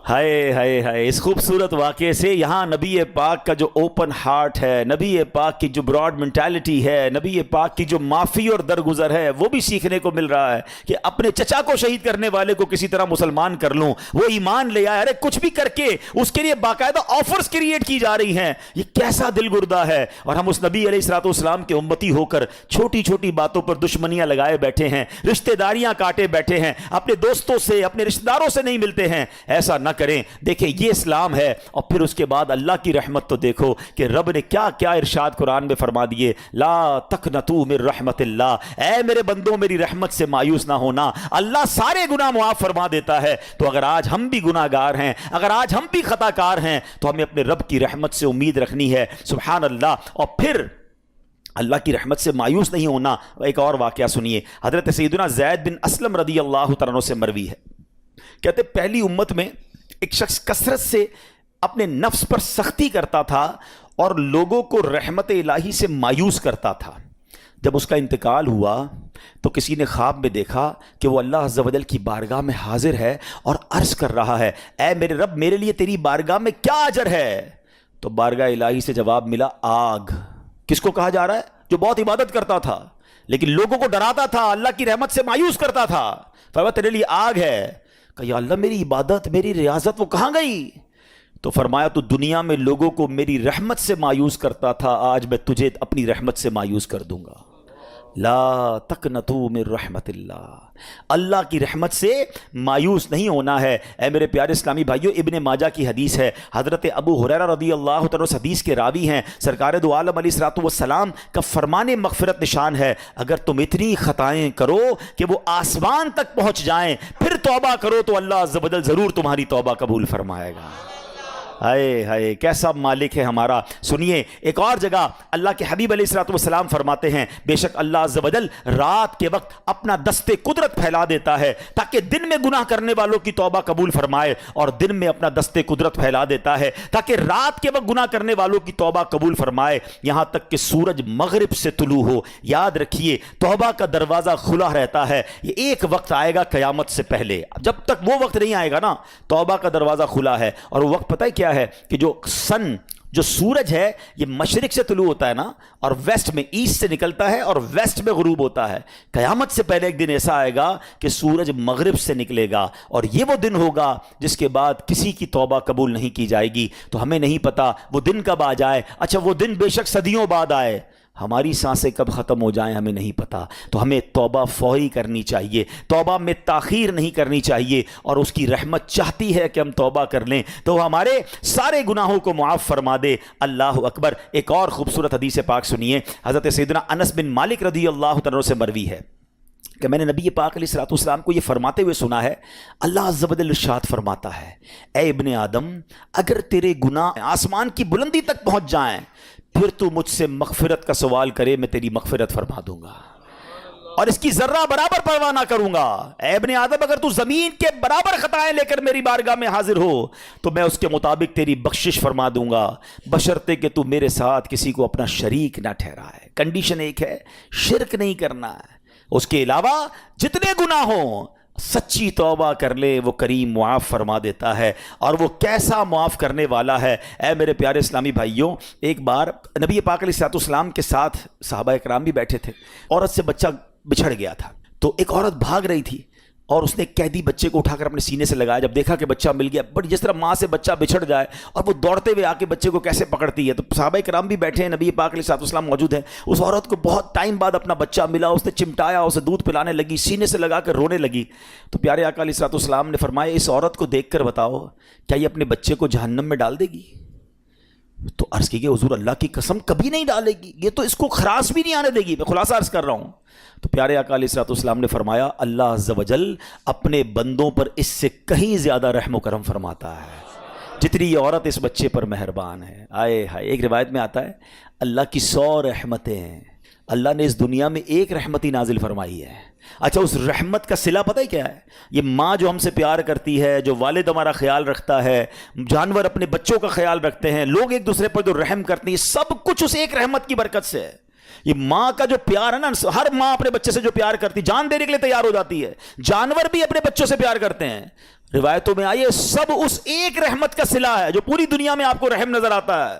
A: ہائے ہائے ہائے، اس خوبصورت واقعے سے یہاں نبی پاک کا جو اوپن ہارٹ ہے، نبی پاک کی جو براڈ مینٹالٹی ہے، نبی پاک کی جو معافی اور درگزر ہے، وہ بھی سیکھنے کو مل رہا ہے کہ اپنے چچا کو شہید کرنے والے کو کسی طرح مسلمان کر لوں، وہ ایمان لے آئے، ارے کچھ بھی کر کے اس کے لیے باقاعدہ آفرز کریٹ کی جا رہی ہیں۔ یہ کیسا دل گردہ ہے، اور ہم اس نبی علیہ الصلوۃ والسلام کے امتی ہو کر چھوٹی چھوٹی باتوں پر دشمنیاں لگائے بیٹھے ہیں، رشتہ داریاں کاٹے بیٹھے ہیں، اپنے دوستوں سے اپنے رشتہ داروں سے نہیں ملتے ہیں۔ ایسا نہ کریں۔ دیکھیں یہ اسلام ہے، اور پھر اس کے بعد اللہ کی رحمت تو دیکھو کہ رب نے کیا کیا ارشاد قرآن میں فرما دیے، لا تقنطوا من رحمت اللہ، اے میرے بندوں میری رحمت سے مایوس نہ ہونا، اللہ سارے گناہ معاف فرما دیتا ہے۔ تو اگر آج ہم بھی گناہ گار ہیں، اگر آج ہم بھی خطا کار ہیں، تو ہمیں اپنے رب کی رحمت سے امید رکھنی ہے۔ سبحان اللہ۔ اور پھر اللہ کی رحمت سے مایوس نہیں ہونا۔ ایک اور واقعہ سنیے، حضرت سیدنا زید بن اسلم رضی اللہ تعالیٰ عنہ سے مروی ہے، کہتے پہلی امت میں ایک شخص کثرت سے اپنے نفس پر سختی کرتا تھا اور لوگوں کو رحمت الہی سے مایوس کرتا تھا۔ جب اس کا انتقال ہوا تو کسی نے خواب میں دیکھا کہ وہ اللہ عز و جل کی بارگاہ میں حاضر ہے اور عرض کر رہا ہے، اے میرے رب میرے لیے تیری بارگاہ میں کیا اجر ہے؟ تو بارگاہ الہی سے جواب ملا، آگ۔ کس کو کہا جا رہا ہے؟ جو بہت عبادت کرتا تھا لیکن لوگوں کو ڈراتا تھا، اللہ کی رحمت سے مایوس کرتا تھا، فرمایا تیرے لیے آگ ہے۔ کہ یا اللہ میری عبادت میری ریاضت وہ کہاں گئی؟ تو فرمایا تو دنیا میں لوگوں کو میری رحمت سے مایوس کرتا تھا، آج میں تجھے اپنی رحمت سے مایوس کر دوں گا۔ لا تقنطوا من رحمت اللہ، اللہ کی رحمت سے مایوس نہیں ہونا ہے۔ اے میرے پیارے اسلامی بھائیوں، ابن ماجہ کی حدیث ہے، حضرت ابو ہریرہ رضی اللہ تعالیٰ اس حدیث کے راوی ہیں، سرکار دو عالم علیہ الصلوۃ والسلام کا فرمان مغفرت نشان ہے، اگر تم اتنی خطائیں کرو کہ وہ آسمان تک پہنچ جائیں پھر توبہ کرو تو اللہ عز و جل ضرور تمہاری توبہ قبول فرمائے گا۔ ہائے ہائے کیسا مالک ہے ہمارا۔ سنیے ایک اور جگہ اللہ کے حبیب علیہ الصلوۃ والسلام فرماتے ہیں، بے شک اللہ عز و جل رات کے وقت اپنا دست قدرت پھیلا دیتا ہے تاکہ دن میں گناہ کرنے والوں کی توبہ قبول فرمائے، اور دن میں اپنا دست قدرت پھیلا دیتا ہے تاکہ رات کے وقت گناہ کرنے والوں کی توبہ قبول فرمائے، یہاں تک کہ سورج مغرب سے طلوع ہو۔ یاد رکھیے توبہ کا دروازہ کھلا رہتا ہے، یہ ایک وقت آئے گا قیامت سے پہلے، جب تک وہ وقت نہیں آئے گا نا توبہ کا دروازہ کھلا ہے۔ اور وہ وقت پتہ ہے کیا ہے کہ جو سورج ہے یہ مشرق سے طلوع ہوتا ہے نا، اور ویسٹ میں ایسٹ سے نکلتا ہے اور ویسٹ میں غروب ہوتا ہے۔ قیامت سے پہلے ایک دن ایسا آئے گا کہ سورج مغرب سے نکلے گا، اور یہ وہ دن ہوگا جس کے بعد کسی کی توبہ قبول نہیں کی جائے گی۔ تو ہمیں نہیں پتا وہ دن کب آ جائے، اچھا وہ دن بے شک صدیوں بعد آئے، ہماری سانسیں کب ختم ہو جائیں ہمیں نہیں پتا۔ تو ہمیں توبہ فوری کرنی چاہیے، توبہ میں تاخیر نہیں کرنی چاہیے، اور اس کی رحمت چاہتی ہے کہ ہم توبہ کر لیں تو وہ ہمارے سارے گناہوں کو معاف فرما دے۔ اللہ اکبر۔ ایک اور خوبصورت حدیث پاک سنیے، حضرت سیدنا انس بن مالک رضی اللہ تعالیٰ سے مروی ہے کہ میں نے نبی پاک علیہ الصلوۃ والسلام کو یہ فرماتے ہوئے سنا ہے، اللہ عز و جل ارشاد فرماتا ہے، اے ابن آدم اگر تیرے گناہ آسمان کی بلندی تک پہنچ جائیں پھر تو مجھ سے مغفرت کا سوال کرے میں تیری مغفرت فرما دوں گا، اور اس کی ذرہ برابر پرواہ نہ کروں گا۔ اے ابن آدم اگر تو زمین کے برابر خطائیں لے کر میری بارگاہ میں حاضر ہو تو میں اس کے مطابق تیری بخشش فرما دوں گا، بشرطے کہ تو میرے ساتھ کسی کو اپنا شریک نہ ٹھہرائے۔ کنڈیشن ایک ہے، شرک نہیں کرنا ہے، اس کے علاوہ جتنے گناہ ہوں سچی توبہ کر لے وہ کریم معاف فرما دیتا ہے، اور وہ کیسا معاف کرنے والا ہے۔ اے میرے پیارے اسلامی بھائیوں، ایک بار نبی پاک علیہ الصلوۃ والسلام کے ساتھ صحابہ اکرام بھی بیٹھے تھے، عورت سے بچہ بچھڑ گیا تھا، تو ایک عورت بھاگ رہی تھی اور اس نے قیدی بچے کو اٹھا کر اپنے سینے سے لگایا، جب دیکھا کہ بچہ مل گیا، بٹ جس طرح ماں سے بچہ بچھڑ جائے اور وہ دوڑتے ہوئے آ کے بچے کو کیسے پکڑتی ہے، تو صحابہ کرام بھی بیٹھے ہیں، نبی پاک علیہ الصلوۃ والسلام موجود ہیں، اس عورت کو بہت ٹائم بعد اپنا بچہ ملا، اس نے چمٹایا، اسے دودھ پلانے لگی، سینے سے لگا کر رونے لگی، تو پیارے آقا علیہ الصلوۃ والسلام نے فرمایا اس عورت کو دیکھ کر بتاؤ کیا یہ اپنے بچے کو جہنم میں ڈال دے گی؟ تو عرض کی کہ حضور اللہ کی قسم کبھی نہیں ڈالے گی، یہ تو اس کو خراش بھی نہیں آنے دے گی، میں خلاصہ عرض کر رہا ہوں۔ تو پیارے آقا علیہ الصلوۃ والسلام نے فرمایا اللہ عز و جل اپنے بندوں پر اس سے کہیں زیادہ رحم و کرم فرماتا ہے جتنی یہ عورت اس بچے پر مہربان ہے۔ آئے ہائے، ایک روایت میں آتا ہے اللہ کی 100 رحمتیں ہیں، اللہ نے اس دنیا میں ایک رحمت ہی نازل فرمائی ہے۔ اچھا اس رحمت کا صلہ پتہ ہے کیا ہے؟ یہ ماں جو ہم سے پیار کرتی ہے، جو والد ہمارا خیال رکھتا ہے، جانور اپنے بچوں کا خیال رکھتے ہیں، لوگ ایک دوسرے پر جو رحم کرتے ہیں، سب کچھ اس ایک رحمت کی برکت سے ہے۔ یہ ماں کا جو پیار ہے نا، ہر ماں اپنے بچے سے جو پیار کرتی، جان دینے کے لیے تیار ہو جاتی ہے، جانور بھی اپنے بچوں سے پیار کرتے ہیں، روایتوں میں آئی ہے سب اس ایک رحمت کا صلہ ہے جو پوری دنیا میں آپ کو رحم نظر آتا ہے.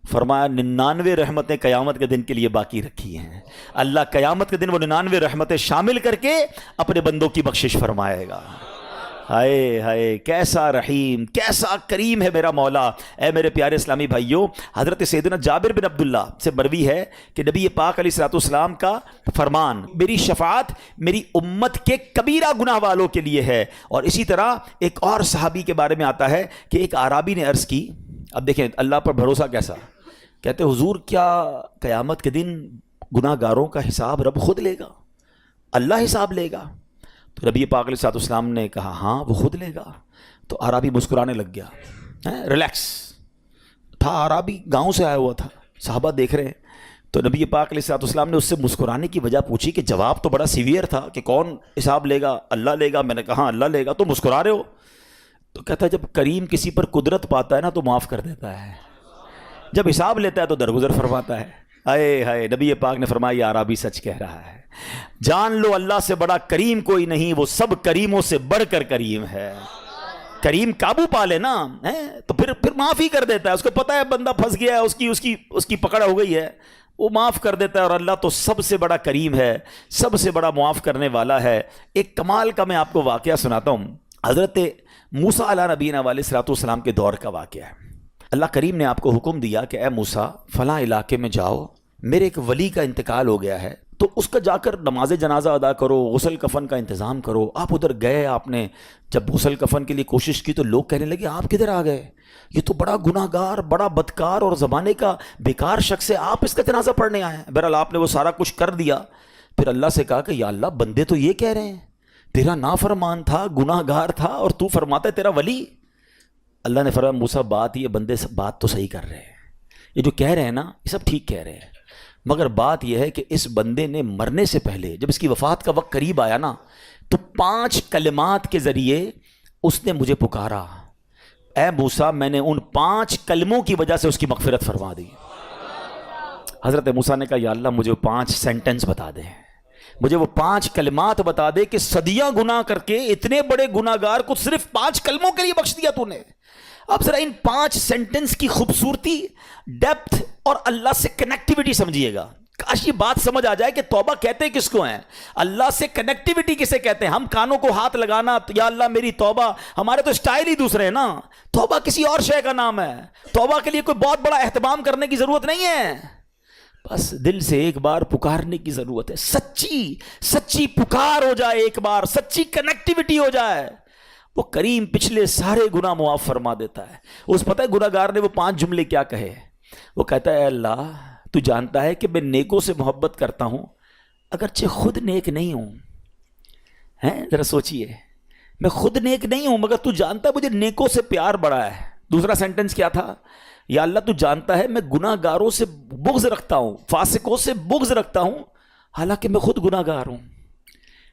A: فرمایا 99 رحمتیں قیامت کے دن کے لیے باقی رکھی ہیں. اللہ قیامت کے دن وہ 99 رحمتیں شامل کر کے اپنے بندوں کی بخشش فرمائے گا. ہائے ہائے کیسا رحیم کیسا کریم ہے میرا مولا. اے میرے پیارے اسلامی بھائیوں، حضرت سیدنا جابر بن عبداللہ سے مروی ہے کہ نبی پاک علیہ الصلوۃ والسلام کا فرمان، میری شفاعت میری امت کے کبیرہ گناہ والوں کے لیے ہے. اور اسی طرح ایک اور صحابی کے بارے میں آتا ہے کہ ایک اعرابی نے عرض کی، اب دیکھیں اللہ پر بھروسہ کیسا، کہتے حضور کیا قیامت کے دن گناہ گاروں کا حساب رب خود لے گا، اللہ حساب لے گا؟ تو نبی پاک علیہ الصلوۃ والسلام نے کہا ہاں وہ خود لے گا. تو عربی مسکرانے لگ گیا، ریلیکس تھا، عربی گاؤں سے آیا ہوا تھا، صحابہ دیکھ رہے ہیں. تو نبی پاک علیہ الصلوۃ والسلام نے اس سے مسکرانے کی وجہ پوچھی کہ جواب تو بڑا سیویئر تھا کہ کون حساب لے گا، اللہ لے گا. میں نے کہا ہاں اللہ لے گا. تو مسکرا رہے ہو؟ تو کہتا ہے جب کریم کسی پر قدرت پاتا ہے نا تو معاف کر دیتا ہے، جب حساب لیتا ہے تو درگزر فرماتا ہے. اے ہائے نبی پاک نے فرمایا یہ عربی سچ کہہ رہا ہے. جان لو اللہ سے بڑا کریم کوئی نہیں، وہ سب کریموں سے بڑھ کر کریم ہے. کریم قابو پا لے نا تو پھر معاف ہی کر دیتا ہے. اس کو پتا ہے بندہ پھنس گیا ہے، اس کی پکڑ ہو گئی ہے، وہ معاف کر دیتا ہے. اور اللہ تو سب سے بڑا کریم ہے، سب سے بڑا معاف کرنے والا ہے. ایک کمال کا میں آپ کو واقعہ سناتا ہوں. حضرت موسیٰ علیہ نبینا علیہ الصلوۃ والسلام کے دور کا واقعہ ہے. اللہ کریم نے آپ کو حکم دیا کہ اے موسیٰ فلاں علاقے میں جاؤ، میرے ایک ولی کا انتقال ہو گیا ہے، تو اس کا جا کر نماز جنازہ ادا کرو، غسل کفن کا انتظام کرو. آپ ادھر گئے، آپ نے جب غسل کفن کے لیے کوشش کی تو لوگ کہنے لگے آپ کدھر آ گئے، یہ تو بڑا گناہ گار، بڑا بدکار اور زمانے کا بیکار شخص ہے، آپ اس کا جنازہ پڑھنے آئے ہیں. بہرحال آپ نے وہ سارا کچھ کر دیا. پھر اللہ سے کہا کہ یا اللہ بندے تو یہ کہہ رہے ہیں تیرا نافرمان تھا، گناہ گار تھا، اور تو فرماتا ہے تیرا ولی. اللہ نے فرمایا موسیٰ بات یہ بندے بات تو صحیح کر رہے ہیں، یہ جو کہہ رہے ہیں نا یہ سب ٹھیک کہہ رہے ہیں، مگر بات یہ ہے کہ اس بندے نے مرنے سے پہلے جب اس کی وفات کا وقت قریب آیا نا تو 5 کلمات کے ذریعے اس نے مجھے پکارا. اے موسیٰ میں نے ان 5 کلموں کی وجہ سے اس کی مغفرت فرما دی. حضرت موسیٰ نے کہا یا اللہ مجھے 5 سینٹنس بتا دے، مجھے وہ 5 کلمات بتا دے کہ صدیاں گناہ کر کے اتنے بڑے گناہ گار کو صرف 5 کلموں کے لیے بخش دیا تو نے. اب ذرا ان 5 سینٹنس کی خوبصورتی، ڈیپتھ اور اللہ سے کنیکٹیوٹی سمجھیے گا. کاش یہ بات سمجھ آ جائے کہ توبہ کہتے کس کو ہیں، اللہ سے کنیکٹیوٹی کسے کہتے ہیں. ہم کانوں کو ہاتھ لگانا یا اللہ میری توبہ، ہمارے تو سٹائل ہی دوسرے ہیں نا. توبہ کسی اور شے کا نام ہے. توبہ کے لیے کوئی بہت بڑا اہتمام کرنے کی ضرورت نہیں ہے، بس دل سے ایک بار پکارنے کی ضرورت ہے. سچی پکار ہو جائے، ایک بار سچی کنیکٹیوٹی ہو جائے، وہ کریم پچھلے سارے گناہ معاف فرما دیتا ہے. اس پتہ ہے گناہ گار نے وہ 5 جملے کیا کہے؟ وہ کہتا ہے اے اللہ تو جانتا ہے کہ میں نیکوں سے محبت کرتا ہوں اگرچہ خود نیک نہیں ہوں. ذرا سوچئے، میں خود نیک نہیں ہوں مگر تو جانتا ہے مجھے نیکوں سے پیار بڑا ہے. دوسرا سینٹنس کیا تھا؟ یا اللہ تو جانتا ہے میں گناہ گاروں سے بغض رکھتا ہوں، فاسقوں سے بغض رکھتا ہوں حالانکہ میں خود گناہ گار ہوں.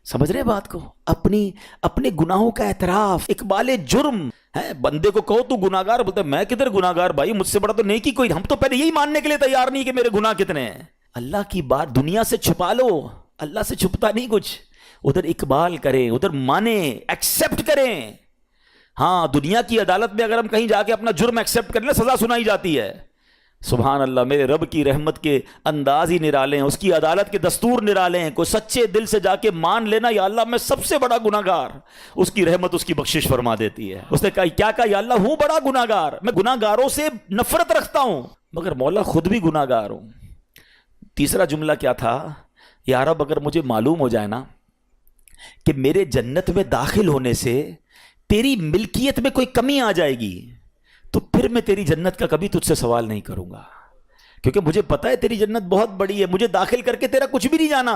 A: سمجھ رہے بات کو؟ اپنے گناہوں کا اعتراف، اقبال جرم ہے. بندے کو کہو تو گناہ گار، بولتا ہے میں کدھر گناہ گار بھائی، مجھ سے بڑا تو نیکی کوئی. ہم تو پہلے یہی ماننے کے لیے تیار نہیں کہ میرے گناہ کتنے ہیں. اللہ کی بات دنیا سے چھپا لو، اللہ سے چھپتا نہیں کچھ. ادھر اقبال کریں، ادھر مانیں، ایکسیپٹ کریں. ہاں دنیا کی عدالت میں اگر ہم کہیں جا کے اپنا جرم ایکسیپٹ کر لیں سزا سنائی جاتی ہے. سبحان اللہ، میرے رب کی رحمت کے انداز ہی نرالے ہیں، اس کی عدالت کے دستور نرالے ہیں. کوئی سچے دل سے جا کے مان لینا یا اللہ میں سب سے بڑا گناہ گار، اس کی رحمت اس کی بخشش فرما دیتی ہے. اس نے کہا کیا کہا؟ یا اللہ ہوں بڑا گناہ گار، میں گناہ گاروں سے نفرت رکھتا ہوں مگر مولا خود بھی گناہ گار ہوں. تیسرا جملہ کیا تھا؟ یا رب اگر مجھے معلوم ہو جائے نا کہ میرے جنت میں داخل ہونے سے تیری ملکیت میں کوئی کمی آ جائے گی تو پھر میں تیری جنت کا کبھی تجھ سے سوال نہیں کروں گا، کیونکہ مجھے پتا ہے تیری جنت بہت بڑی ہے. مجھے داخل کر کے تیرا کچھ بھی نہیں جانا،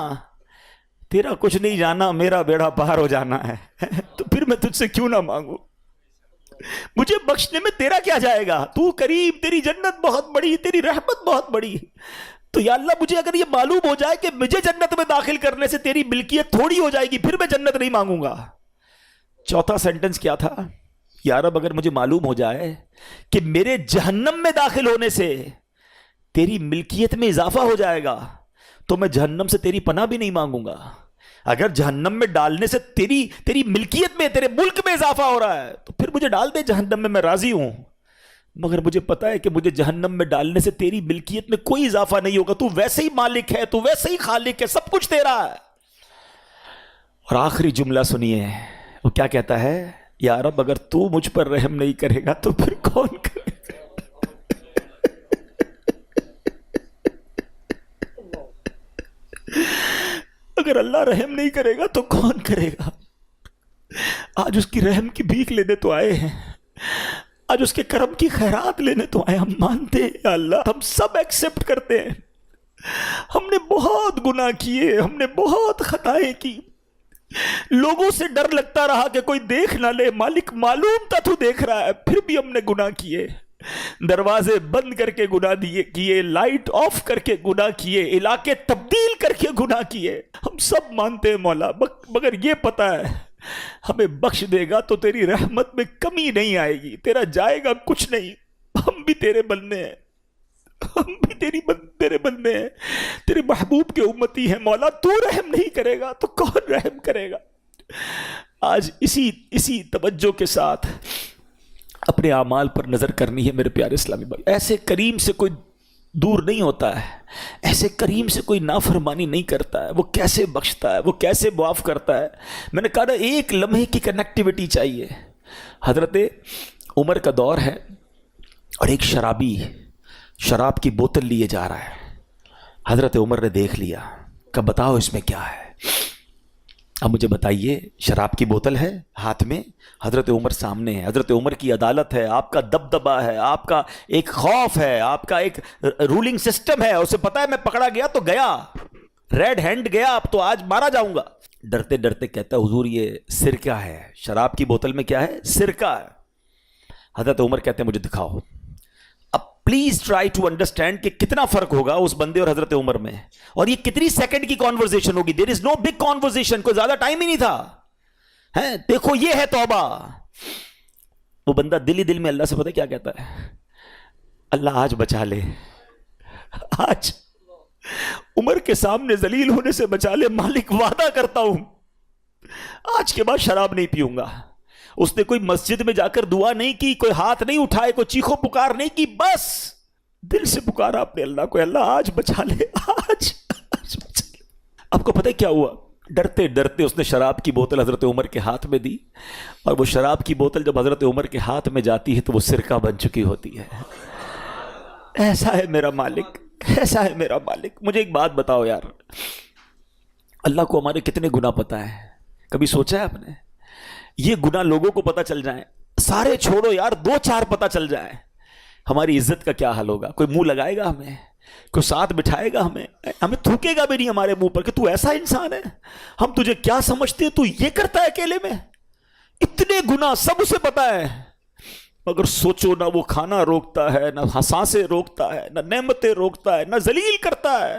A: تیرا کچھ نہیں جانا، میرا بیڑا پار ہو جانا ہے. تو پھر میں تجھ سے کیوں نہ مانگوں؟ مجھے بخشنے میں تیرا کیا جائے گا؟ تو کریم، تیری جنت بہت بڑی، تیری رحمت بہت بڑی. تو یا اللہ مجھے اگر یہ معلوم ہو جائے کہ مجھے جنت میں داخل کرنے سے تیری ملکیت تھوڑی ہو جائے گی پھر میں جنت نہیں مانگوں گا. چوتھا سینٹنس کیا تھا؟ یا رب اگر مجھے معلوم ہو جائے کہ میرے جہنم میں داخل ہونے سے تیری ملکیت میں اضافہ ہو جائے گا تو میں جہنم سے تیری پناہ بھی نہیں مانگوں گا. اگر جہنم میں ڈالنے سے تیری ملکیت میں، تیرے ملک میں اضافہ ہو رہا ہے تو پھر مجھے ڈال دے جہنم میں راضی ہوں، مگر مجھے پتا ہے کہ مجھے جہنم میں ڈالنے سے تیری ملکیت میں کوئی اضافہ نہیں ہوگا، تو ویسے ہی مالک ہے، تو ویسے ہی خالق ہے، سب کچھ تیرا ہے۔ اور آخری جملہ سنیے، وہ کیا کہتا ہے؟ یا رب اگر تو مجھ پر رحم نہیں کرے گا تو پھر کون کرے گا؟ اگر اللہ رحم نہیں کرے گا تو کون کرے گا؟ آج اس کی رحم کی بھیک لینے تو آئے ہیں، آج اس کے کرم کی خیرات لینے تو آئے۔ ہم مانتے ہیں یا اللہ، ہم سب ایکسپٹ کرتے ہیں، ہم نے بہت گناہ کیے، ہم نے بہت خطائیں کی، لوگوں سے ڈر لگتا رہا کہ کوئی دیکھ نہ لے، مالک معلوم تھا تو دیکھ رہا ہے، پھر بھی ہم نے گناہ کیے، دروازے بند کر کے گناہ کیے، لائٹ آف کر کے گناہ کیے، علاقے تبدیل کر کے گناہ کیے۔ ہم سب مانتے ہیں مولا، مگر یہ پتا ہے ہمیں بخش دے گا تو تیری رحمت میں کمی نہیں آئے گی، تیرا جائے گا کچھ نہیں۔ ہم بھی تیرے بندے ہیں، ہم بھی تیرے بندے ہیں، تیرے محبوب کے امتی ہیں مولا، تو رحم نہیں کرے گا تو کون رحم کرے گا؟ آج اسی توجہ کے ساتھ اپنے اعمال پر نظر کرنی ہے میرے پیارے اسلامی بھائی۔ ایسے کریم سے کوئی دور نہیں ہوتا ہے، ایسے کریم سے کوئی نافرمانی نہیں کرتا ہے، وہ کیسے بخشتا ہے، وہ کیسے معاف کرتا ہے۔ میں نے کہا نا، ایک لمحے کی کنیکٹیوٹی چاہیے۔ حضرت عمر کا دور ہے اور ایک شرابی شراب کی بوتل لیے جا رہا ہے۔ حضرت عمر نے دیکھ لیا، کہ بتاؤ اس میں کیا ہے؟ اب مجھے بتائیے، شراب کی بوتل ہے ہاتھ میں، حضرت عمر سامنے ہے، حضرت عمر کی عدالت ہے، آپ کا دبدبہ ہے، آپ کا ایک خوف ہے، آپ کا ایک رولنگ سسٹم ہے، اسے پتا ہے میں پکڑا گیا تو گیا، ریڈ ہینڈ گیا، اب تو آج مارا جاؤں گا۔ ڈرتے ڈرتے کہتا ہے حضور یہ سرکہ ہے، شراب کی بوتل میں کیا ہے؟ سرکہ ہے۔ حضرت عمر کہتے ہیں مجھے دکھاؤ۔ اب پلیز ٹرائی ٹو انڈرسٹینڈ کہ کتنا فرق ہوگا اس بندے اور حضرت عمر میں، اور یہ کتنی سیکنڈ کی کانورزیشن ہوگی۔ دیر از نو بگ کانورزیشن، کوئی زیادہ ٹائم ہی نہیں تھا۔ دیکھو یہ ہے توبہ۔ وہ بندہ دل ہی دل میں اللہ سے پتہ کیا کہتا ہے؟ اللہ آج بچا لے، آج عمر کے سامنے ذلیل ہونے سے بچا لے، مالک وعدہ کرتا ہوں آج کے بعد شراب نہیں پیوں گا۔ اس نے کوئی مسجد میں جا کر دعا نہیں کی، کوئی ہاتھ نہیں اٹھائے، کوئی چیخو پکار نہیں کی، بس دل سے پکارا اپنے اللہ کو، اللہ آج بچا لے، آج بچا لے۔ آپ کو پتہ کیا ہوا؟ ڈرتے ڈرتے اس نے شراب کی بوتل حضرت عمر کے ہاتھ میں دی، اور وہ شراب کی بوتل جب حضرت عمر کے ہاتھ میں جاتی ہے تو وہ سرکہ بن چکی ہوتی ہے۔ ایسا ہے میرا مالک، ایسا ہے میرا مالک۔ مجھے ایک بات بتاؤ یار، اللہ کو ہمارے کتنے گناہ پتہ ہے؟ کبھی سوچا ہے آپ نے؟ یہ گناہ لوگوں کو پتہ چل جائیں، سارے چھوڑو یار، 2-4 پتہ چل جائیں، ہماری عزت کا کیا حال ہوگا؟ کوئی منہ لگائے گا ہمیں؟ کوئی ساتھ بٹھائے گا ہمیں تھوکے گا بھی نہیں ہمارے منہ پر کہ تو ایسا انسان ہے، ہم تجھے کیا سمجھتے ہیں، تو یہ کرتا ہے اکیلے میں؟ اتنے گناہ سب اسے پتا ہے، مگر سوچو نہ وہ کھانا روکتا ہے، نہ سانسیں روکتا ہے، نہ نعمتیں روکتا ہے، نہ ذلیل کرتا ہے۔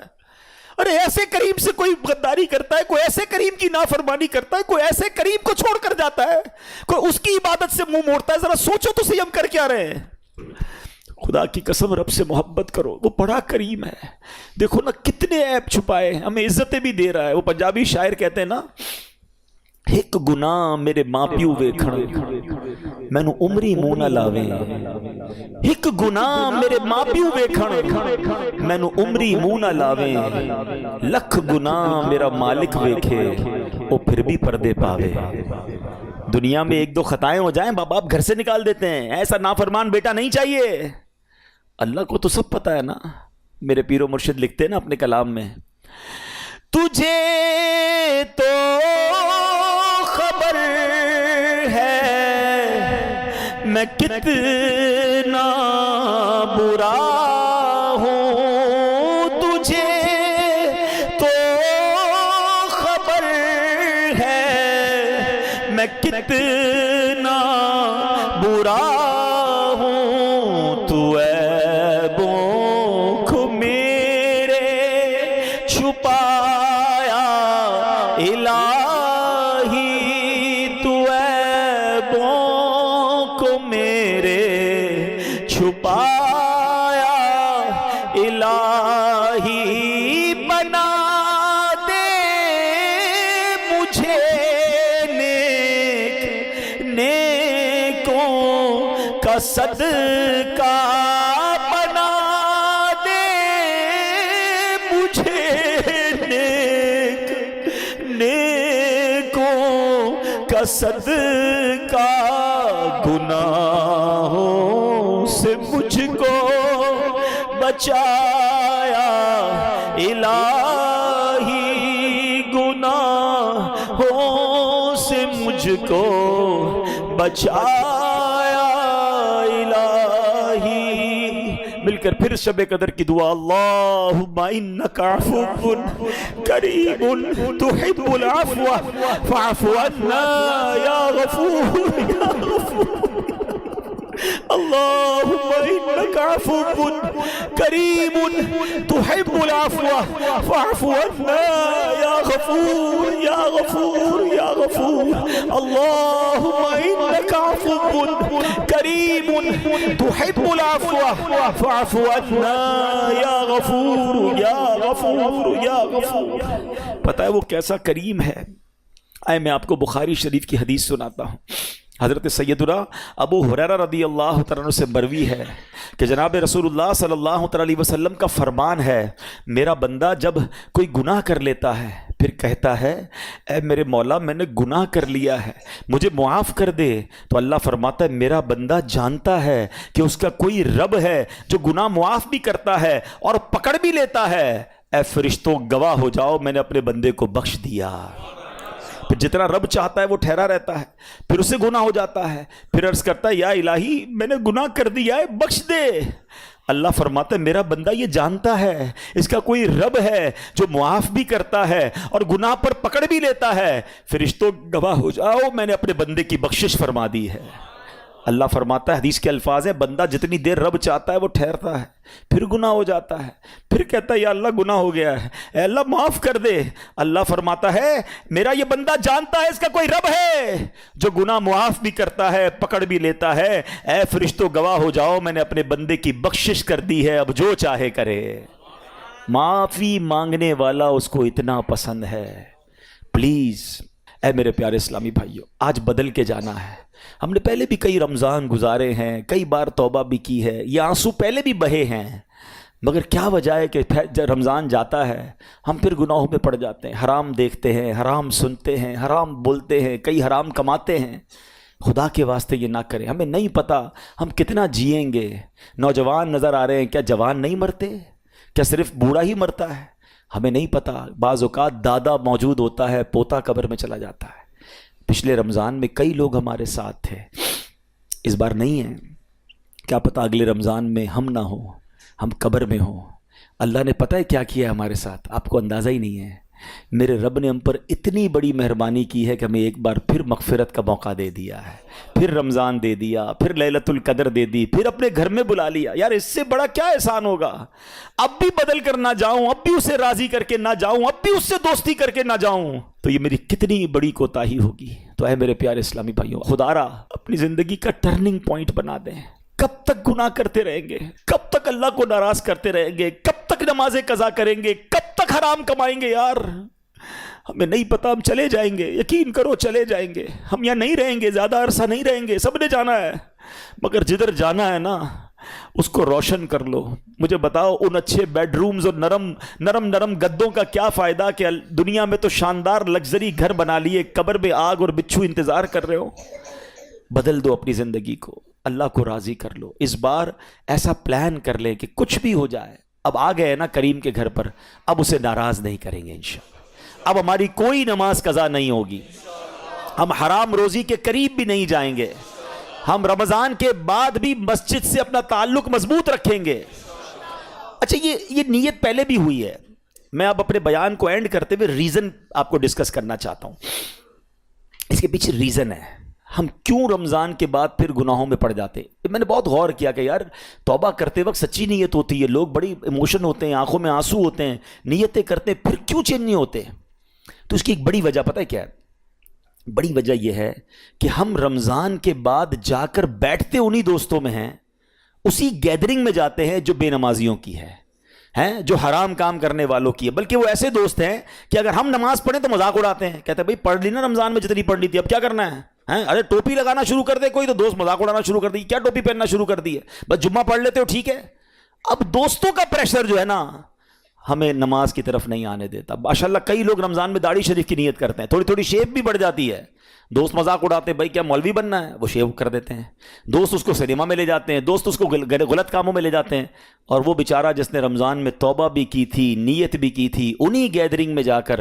A: ارے ایسے کریم سے کوئی غداری کرتا ہے، کوئی ایسے کریم کی نافرمانی کرتا ہے، کوئی ایسے کریم کو چھوڑ کر جاتا ہے، کوئی اس کی عبادت سے منہ موڑتا ہے۔ ذرا سوچو تو صحیح ہم کر کیا رہے ہیں۔ خدا کی قسم رب سے محبت کرو، وہ بڑا کریم ہے۔ دیکھو نا کتنے عیب چھپائے، ہمیں عزتیں بھی دے رہا ہے۔ وہ پنجابی شاعر کہتے ہیں نا، ایک گناہ میرے ماں پیو ویکھن مینو عمری منہ نہ لاویں، ایک گناہ میرے ماں پیو ویکھن مینو عمری منہ نہ لاویں، لکھ گناہ میرا مالک ویکھے وہ پھر بھی پردے پاوے۔ دنیا میں 1-2 خطائیں ہو جائیں، باپ باپ گھر سے نکال دیتے ہیں، ایسا نافرمان بیٹا نہیں چاہیے۔ اللہ کو تو سب پتہ ہے نا۔ میرے پیر و مرشد لکھتے ہیں نا اپنے کلام میں، تجھے تو خبر ہے میں کتنا برا ہوں، تجھے تو خبر ہے میں کتنا برا ہوں، تو عیبوں کو میرے چھپایا الہی، تو عیبوں کو میرے چھپایا الہی، بنا دے کا صدقہ بنا دے مجھے نیکوں کا صدقہ، گناہوں سے مجھ کو بچایا الہی، گناہوں سے مجھ کو بچایا الہی۔ مل کر پھر شب قدر کی دعا، اللہم انک عفو کریم تحب العفو فاعف عنا یا غفور یا غفور۔ اللہم انک عفو کریم تحب العفو فاعف عنا یا غفور یا غفور یا غفور۔ اللہم انک عفو کریم تحب العفو فاعف عنا یا غفور یا غفور یا غفور۔ پتہ ہے وہ کیسا کریم ہے؟ آئے میں آپ کو بخاری شریف کی حدیث سناتا ہوں۔ حضرت سیدنا ابو ہریرہ رضی اللہ تعالیٰ عنہ سے مروی ہے کہ جناب رسول اللہ صلی اللہ علیہ وسلم کا فرمان ہے، میرا بندہ جب کوئی گناہ کر لیتا ہے پھر کہتا ہے اے میرے مولا میں نے گناہ کر لیا ہے مجھے معاف کر دے، تو اللہ فرماتا ہے میرا بندہ جانتا ہے کہ اس کا کوئی رب ہے جو گناہ معاف بھی کرتا ہے اور پکڑ بھی لیتا ہے، اے فرشتوں گواہ ہو جاؤ میں نے اپنے بندے کو بخش دیا۔ پھر جتنا رب چاہتا ہے وہ ٹھہرا رہتا ہے، پھر اسے گناہ ہو جاتا ہے، پھر عرض کرتا ہے یا الہی میں نے گناہ کر دیا ہے بخش دے۔ اللہ فرماتا ہے میرا بندہ یہ جانتا ہے اس کا کوئی رب ہے جو معاف بھی کرتا ہے اور گناہ پر پکڑ بھی لیتا ہے، فرشتوں گواہ ہو جاؤ میں نے اپنے بندے کی بخشش فرما دی ہے۔ اللہ فرماتا ہے، حدیث کے الفاظ ہیں، بندہ جتنی دیر رب چاہتا ہے وہ ٹھہرتا ہے، پھر گناہ ہو جاتا ہے، پھر کہتا ہے یا اللہ گناہ ہو گیا ہے، اے اللہ معاف کر دے۔ اللہ فرماتا ہے میرا یہ بندہ جانتا ہے اس کا کوئی رب ہے جو گناہ معاف بھی کرتا ہے پکڑ بھی لیتا ہے، اے فرشتوں گواہ ہو جاؤ میں نے اپنے بندے کی بخشش کر دی ہے، اب جو چاہے کرے۔ معافی مانگنے والا اس کو اتنا پسند ہے۔ پلیز اے میرے پیارے اسلامی بھائیوں، آج بدل کے جانا ہے۔ ہم نے پہلے بھی کئی رمضان گزارے ہیں، کئی بار توبہ بھی کی ہے، یہ آنسو پہلے بھی بہے ہیں، مگر کیا وجہ ہے کہ جب رمضان جاتا ہے ہم پھر گناہوں میں پڑ جاتے ہیں، حرام دیکھتے ہیں، حرام سنتے ہیں، حرام بولتے ہیں، کئی حرام کماتے ہیں۔ خدا کے واسطے یہ نہ کریں، ہمیں نہیں پتہ ہم کتنا جئیں گے۔ نوجوان نظر آ رہے ہیں، کیا جوان نہیں مرتے؟ کیا صرف بوڑھا ہی مرتا ہے؟ ہمیں نہیں پتہ، بعض اوقات دادا موجود ہوتا ہے، پوتا قبر میں چلا جاتا ہے۔ پچھلے رمضان میں کئی لوگ ہمارے ساتھ تھے، اس بار نہیں ہیں، کیا پتہ اگلے رمضان میں ہم نہ ہوں، ہم قبر میں ہوں۔ اللہ نے پتہ ہے کیا کیا ہے ہمارے ساتھ، آپ کو اندازہ ہی نہیں ہے۔ میرے رب نے ہم پر اتنی بڑی مہربانی کی ہے کہ ہمیں ایک بار پھر مغفرت کا موقع دے دیا ہے، پھر رمضان دے دیا، پھر لیلۃ القدر دے دی، پھر اپنے گھر میں بلا لیا۔ یار اس سے بڑا کیا احسان ہوگا؟ اب بھی بدل کر نہ جاؤں، اب بھی اسے راضی کر کے نہ جاؤں، اب بھی اس سے دوستی کر کے نہ جاؤں، تو یہ میری کتنی بڑی کوتاہی ہوگی۔ تو اے میرے پیارے اسلامی بھائیوں، خدا را اپنی زندگی کا ٹرننگ پوائنٹ بنا دیں۔ کب تک گناہ کرتے رہیں گے؟ کب تک اللہ کو ناراض کرتے رہیں گے؟ کب تک نمازیں قضا کریں گے؟ کب تک حرام کمائیں گے؟ یار ہمیں نہیں پتا، ہم چلے جائیں گے، یقین کرو چلے جائیں گے، ہم یہاں نہیں رہیں گے، زیادہ عرصہ نہیں رہیں گے، سب نے جانا ہے، مگر جدھر جانا ہے نا اس کو روشن کر لو۔ مجھے بتاؤ ان اچھے بیڈ رومز اور نرم گدوں کا کیا فائدہ کہ دنیا میں تو شاندار لگژری گھر بنا لیے، قبر میں آگ اور بچھو انتظار کر رہے ہو۔ بدل دو اپنی زندگی کو، اللہ کو راضی کر لو۔ اس بار ایسا پلان کر لیں کہ کچھ بھی ہو جائے، اب آ گئے نا کریم کے گھر پر، اب اسے ناراض نہیں کریں گے انشاءاللہ۔ اب ہماری کوئی نماز قضا نہیں ہوگی، ہم حرام روزی کے قریب بھی نہیں جائیں گے، ہم رمضان کے بعد بھی مسجد سے اپنا تعلق مضبوط رکھیں گے۔ اچھا یہ نیت پہلے بھی ہوئی ہے، میں اب اپنے بیان کو اینڈ کرتے ہوئے ریزن آپ کو ڈسکس کرنا چاہتا ہوں۔ اس کے پیچھے ریزن ہے ہم کیوں رمضان کے بعد پھر گناہوں میں پڑ جاتے۔ میں نے بہت غور کیا کہ یار توبہ کرتے وقت سچی نیت ہوتی ہے، لوگ بڑی ایموشن ہوتے ہیں، آنکھوں میں آنسو ہوتے ہیں، نیتیں کرتے ہیں، پھر کیوں چینج نہیں ہوتے؟ تو اس کی ایک بڑی وجہ پتہ ہے کیا ہے؟ بڑی وجہ یہ ہے کہ ہم رمضان کے بعد جا کر بیٹھتے انہی دوستوں میں ہیں، اسی گیدرنگ میں جاتے ہیں جو بے نمازیوں کی ہے، جو حرام کام کرنے والوں کی ہے، بلکہ وہ ایسے دوست ہیں کہ اگر ہم نماز پڑھیں تو مذاق اڑاتے ہیں، کہتے ہیں بھائی پڑھ لی نا رمضان میں جتنی پڑھنی تھی، اب کیا کرنا ہے؟ ہیں؟ ارے ٹوپی لگانا شروع کر دے کوئی تو دوست مذاق اڑانا شروع کر دی، کیا ٹوپی پہننا شروع کر دی ہے، بس جمعہ پڑھ لیتے ہو ٹھیک ہے. اب دوستوں کا پریشر جو ہے نا ہمیں نماز کی طرف نہیں آنے دیتا. ماشاءاللہ کئی لوگ رمضان میں داڑھی شریف کی نیت کرتے ہیں، تھوڑی تھوڑی شیپ بھی بڑھ جاتی ہے. دوست مذاق اڑاتے ہیں، بھائی کیا مولوی بننا ہے، وہ شیو کر دیتے ہیں. دوست اس کو سنیما میں لے جاتے ہیں، دوست اس کو غلط کاموں میں لے جاتے ہیں. اور وہ بیچارہ جس نے رمضان میں توبہ بھی کی تھی، نیت بھی کی تھی، انہی گیدرنگ میں جا کر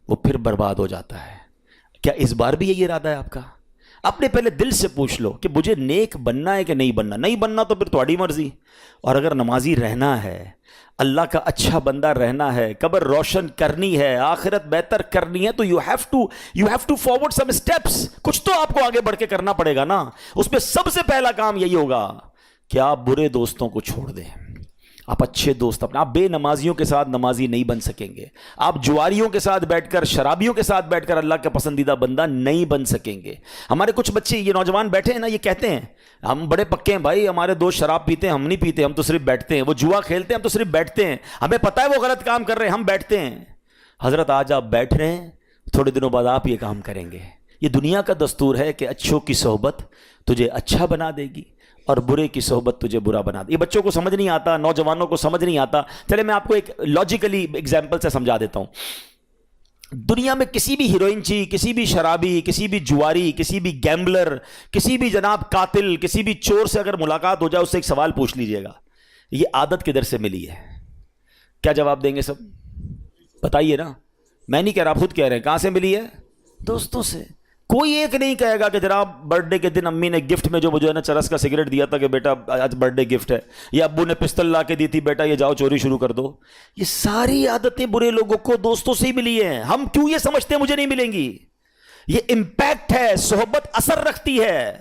A: وہ پھر برباد ہو جاتا ہے. کیا اس بار بھی یہی ارادہ ہے آپ کا؟ اپنے پہلے دل سے پوچھ لو کہ مجھے نیک بننا ہے کہ نہیں بننا. نہیں بننا تو پھر تمہاری مرضی. اور اگر نمازی رہنا ہے، اللہ کا اچھا بندہ رہنا ہے، قبر روشن کرنی ہے، آخرت بہتر کرنی ہے، تو you have to forward some steps. کچھ تو آپ کو آگے بڑھ کے کرنا پڑے گا نا. اس میں سب سے پہلا کام یہی ہوگا کہ آپ برے دوستوں کو چھوڑ دیں. آپ اچھے دوست اپنے، آپ بے نمازیوں کے ساتھ نمازی نہیں بن سکیں گے. آپ جواریوں کے ساتھ بیٹھ کر، شرابیوں کے ساتھ بیٹھ کر اللہ کا پسندیدہ بندہ نہیں بن سکیں گے. ہمارے کچھ بچے یہ نوجوان بیٹھے ہیں نا، یہ کہتے ہیں ہم بڑے پکے ہیں بھائی، ہمارے دوست شراب پیتے ہیں، ہم نہیں پیتے، ہم تو صرف بیٹھتے ہیں. وہ جوا کھیلتے ہیں، ہم تو صرف بیٹھتے ہیں. ہمیں پتہ ہے وہ غلط کام کر رہے ہیں، ہم بیٹھتے ہیں. حضرت آج آپ بیٹھ رہے ہیں، تھوڑے دنوں بعد آپ یہ کام کریں گے. یہ دنیا کا دستور ہے کہ اچھوں کی صحبت تجھے اچھا بنا دے گی اور برے کی صحبت تجھے برا بنا دے. یہ بچوں کو سمجھ نہیں آتا، نوجوانوں کو سمجھ نہیں آتا. چلے میں آپ کو ایک لاجیکلی ایگزامپل سے سمجھا دیتا ہوں. دنیا میں کسی بھی ہیروئن چی، کسی بھی شرابی، کسی بھی جواری، کسی بھی گیمبلر، کسی بھی جناب قاتل، کسی بھی چور سے اگر ملاقات ہو جائے، اس سے ایک سوال پوچھ لیجئے گا، یہ عادت کدھر سے ملی ہے؟ کیا جواب دیں گے سب؟ بتائیے نا. میں نہیں کہہ رہا، آپ خود کہہ رہے ہیں. کہاں سے ملی ہے؟ دوستوں سے. کوئی ایک نہیں کہے گا کہ جناب برتھ ڈے کے دن امی نے گفٹ میں جو مجھے نا چرس کا سگریٹ دیا تھا کہ بیٹا آج برتھ ڈے گفٹ ہے، یا ابو نے پستل لا کے دی تھی بیٹا یہ جاؤ چوری شروع کر دو. یہ ساری عادتیں برے لوگوں کو دوستوں سے ہی ملی ہیں. ہم کیوں یہ سمجھتے ہیں مجھے نہیں ملیں گی؟ یہ امپیکٹ ہے، صحبت اثر رکھتی ہے.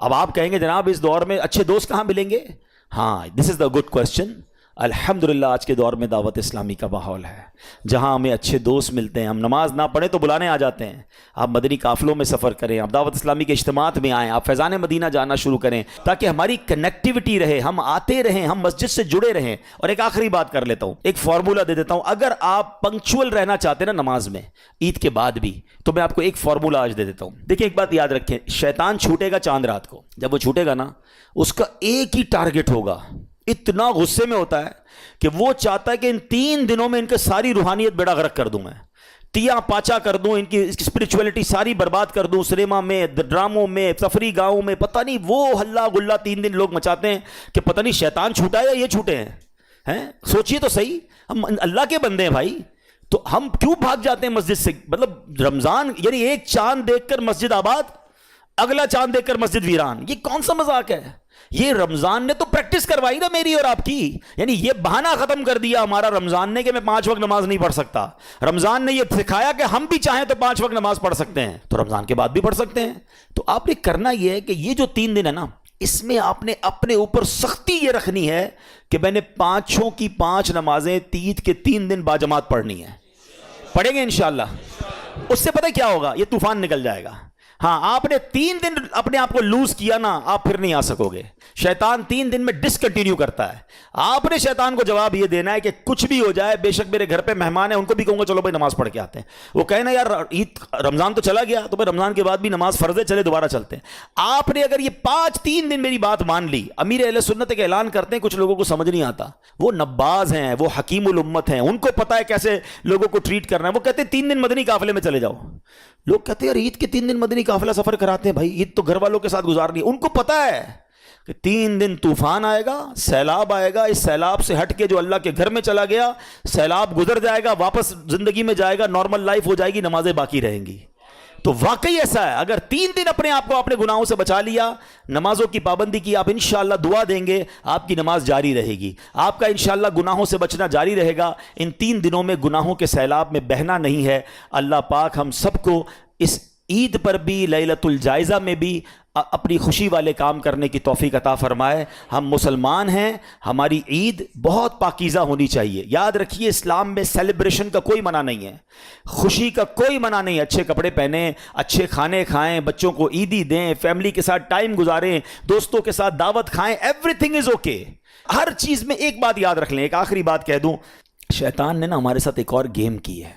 A: اب آپ کہیں گے جناب اس دور میں اچھے دوست کہاں ملیں گے؟ ہاں، دس از دا گڈ کوشچن. الحمدللہ آج کے دور میں دعوت اسلامی کا ماحول ہے جہاں ہمیں اچھے دوست ملتے ہیں. ہم نماز نہ پڑھیں تو بلانے آ جاتے ہیں. آپ مدنی قافلوں میں سفر کریں، آپ دعوت اسلامی کے اجتماعات میں آئیں، آپ فیضان مدینہ جانا شروع کریں تاکہ ہماری کنیکٹیوٹی رہے، ہم آتے رہیں، ہم مسجد سے جڑے رہیں. اور ایک آخری بات کر لیتا ہوں، ایک فارمولہ دے دیتا ہوں. اگر آپ پنکچول رہنا چاہتے ہیں نا نماز میں، عید کے بعد بھی، تو میں آپ کو ایک فارمولہ آج دے دیتا ہوں. دیکھیں ایک بات یاد رکھیں، شیطان چھوٹے گا چاند رات کو. جب وہ چھوٹے گا نا، اس کا ایک ہی ٹارگٹ ہوگا. اتنا غصے میں ہوتا ہے کہ وہ چاہتا ہے کہ ان 3 دنوں میں ان کے ساری روحانیت بیڑا غرق کر دوں، میں تیا پاچا کر دوں، ان کی اسپرچولیٹی ساری برباد کر دوں. سنیما میں، ڈراموں میں، تفریح گاہوں میں، پتہ نہیں وہ ہلا گلا 3 دن لوگ مچاتے ہیں کہ پتہ نہیں شیطان چھوٹا ہے یا یہ چھوٹے ہیں. سوچئے تو صحیح، ہم اللہ کے بندے ہیں بھائی، تو ہم کیوں بھاگ جاتے ہیں مسجد سے؟ مطلب رمضان یعنی ایک چاند دیکھ کر مسجد آباد، اگلا چاند دیکھ کر مسجد ویران. یہ کون سا مذاق ہے؟ یہ رمضان نے تو پریکٹس کروائی نا میری اور آپ کی. یعنی یہ بہانہ ختم کر دیا ہمارا رمضان نے کہ میں 5 وقت نماز نہیں پڑھ سکتا. رمضان نے یہ سکھایا کہ ہم بھی چاہیں تو 5 وقت نماز پڑھ سکتے ہیں، تو رمضان کے بعد بھی پڑھ سکتے ہیں. تو آپ نے کرنا یہ ہے کہ یہ جو 3 دن ہے نا، اس میں آپ نے اپنے اوپر سختی یہ رکھنی ہے کہ میں نے 5 کی 5 نمازیں عید کے 3 دن باجماعت پڑھنی ہے. پڑھیں گے انشاءاللہ. اس سے پتہ کیا ہوگا؟ یہ طوفان نکل جائے گا. ہاں، آپ نے 3 دن اپنے آپ کو لوز کیا نا، آپ پھر نہیں آ سکو گے. شیطان 3 دن میں ڈسکنٹینیو کرتا ہے. آپ نے شیطان کو جواب یہ دینا ہے کہ کچھ بھی ہو جائے، بے شک میرے گھر پہ مہمان ہیں، ان کو بھی کہوں گا چلو بھائی نماز پڑھ کے آتے ہیں. وہ کہیں نا یار عید رمضان تو چلا گیا، تو بھائی رمضان کے بعد بھی نماز فرض ہے، چلے دوبارہ چلتے ہیں. آپ نے اگر یہ 3 دن میری بات مان لی، امیر اہل سنت کا اعلان کرتے ہیں، کچھ لوگوں کو سمجھ نہیں آتا، وہ نباز ہیں، وہ حکیم الامت ہیں، ان کو پتہ ہے کیسے لوگوں کو ٹریٹ کرنا ہے. وہ کہتے ہیں 3 دن مدنی قافلے میں چلے جاؤ. لوگ کہتے ہیں یار عید کے 3 دن مدنی قافلہ سفر کراتے ہیں، بھائی عید تو گھر والوں کے ساتھ گزارنی ہے. ان کو پتہ ہے کہ 3 دن طوفان آئے گا، سیلاب آئے گا، اس سیلاب سے ہٹ کے جو اللہ کے گھر میں چلا گیا، سیلاب گزر جائے گا، واپس زندگی میں جائے گا، نارمل لائف ہو جائے گی، نمازیں باقی رہیں گی. تو واقعی ایسا ہے، اگر 3 دن اپنے آپ کو اپنے گناہوں سے بچا لیا، نمازوں کی پابندی کی، آپ انشاءاللہ دعا دیں گے آپ کی نماز جاری رہے گی، آپ کا انشاءاللہ گناہوں سے بچنا جاری رہے گا. ان 3 دنوں میں گناہوں کے سیلاب میں بہنا نہیں ہے. اللہ پاک ہم سب کو اس عید پر بھی، لیلۃ الجائزہ میں بھی اپنی خوشی والے کام کرنے کی توفیق عطا فرمائے. ہم مسلمان ہیں، ہماری عید بہت پاکیزہ ہونی چاہیے. یاد رکھیے اسلام میں سیلیبریشن کا کوئی منع نہیں ہے، خوشی کا کوئی منع نہیں ہے. اچھے کپڑے پہنیں، اچھے کھانے کھائیں، بچوں کو عیدی دیں، فیملی کے ساتھ ٹائم گزاریں، دوستوں کے ساتھ دعوت کھائیں، ایوری تھنگ از اوکے. ہر چیز میں ایک بات یاد رکھ لیں، ایک آخری بات کہہ دوں. شیطان نے نا ہمارے ساتھ ایک اور گیم کی ہے،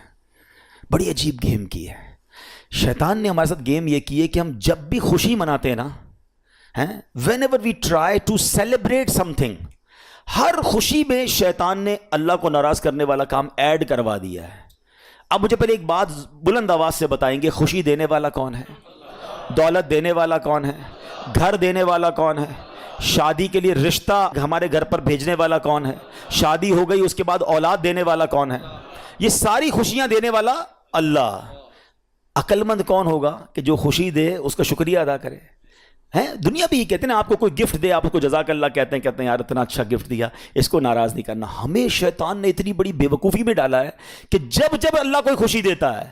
A: بڑی عجیب گیم کی ہے. شیطان نے ہمارے ساتھ گیم یہ کی ہے کہ ہم جب بھی خوشی مناتے ہیں نا، whenever we try to celebrate something, ہر خوشی میں شیطان نے اللہ کو ناراض کرنے والا کام ایڈ کروا دیا ہے. اب مجھے پہلے ایک بات بلند آواز سے بتائیں گے، خوشی دینے والا کون ہے؟ دولت دینے والا کون ہے؟ گھر دینے والا کون ہے؟ شادی کے لیے رشتہ ہمارے گھر پر بھیجنے والا کون ہے؟ شادی ہو گئی اس کے بعد اولاد دینے والا کون ہے؟ یہ ساری خوشیاں دینے والا اللہ. عقل مند کون ہوگا کہ جو خوشی دے اس کا شکریہ ادا کرے؟ دنیا بھی یہ کہتے ہیں نا، آپ کو کوئی گفٹ دے آپ اس کو جزاک اللہ کہتے ہیں یار اتنا اچھا گفٹ دیا، اس کو ناراض نہیں کرنا. ہمیں شیطان نے اتنی بڑی بے وقوفی میں ڈالا ہے کہ جب جب اللہ کوئی خوشی دیتا ہے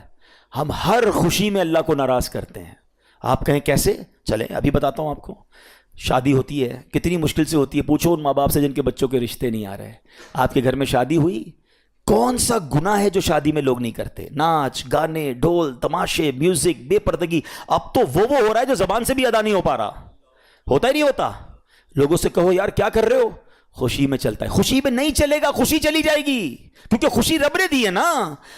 A: ہم ہر خوشی میں اللہ کو ناراض کرتے ہیں. آپ کہیں کیسے؟ چلیں ابھی بتاتا ہوں آپ کو. شادی ہوتی ہے، کتنی مشکل سے ہوتی ہے، پوچھو ان ماں باپ سے جن کے بچوں کے رشتے نہیں آ رہے. آپ کے گھر میں شادی ہوئی، کون سا گناہ ہے جو شادی میں لوگ نہیں کرتے؟ ناچ گانے ڈھول تماشے میوزک بے پردگی. اب تو وہ ہو رہا ہے جو زبان سے بھی ادا نہیں ہو پا رہا. ہوتا ہی نہیں ہوتا. لوگوں سے کہو یار کیا کر رہے ہو؟ خوشی میں چلتا ہے. خوشی میں نہیں چلے گا، خوشی چلی جائے گی، کیونکہ خوشی رب نے دی ہے نا.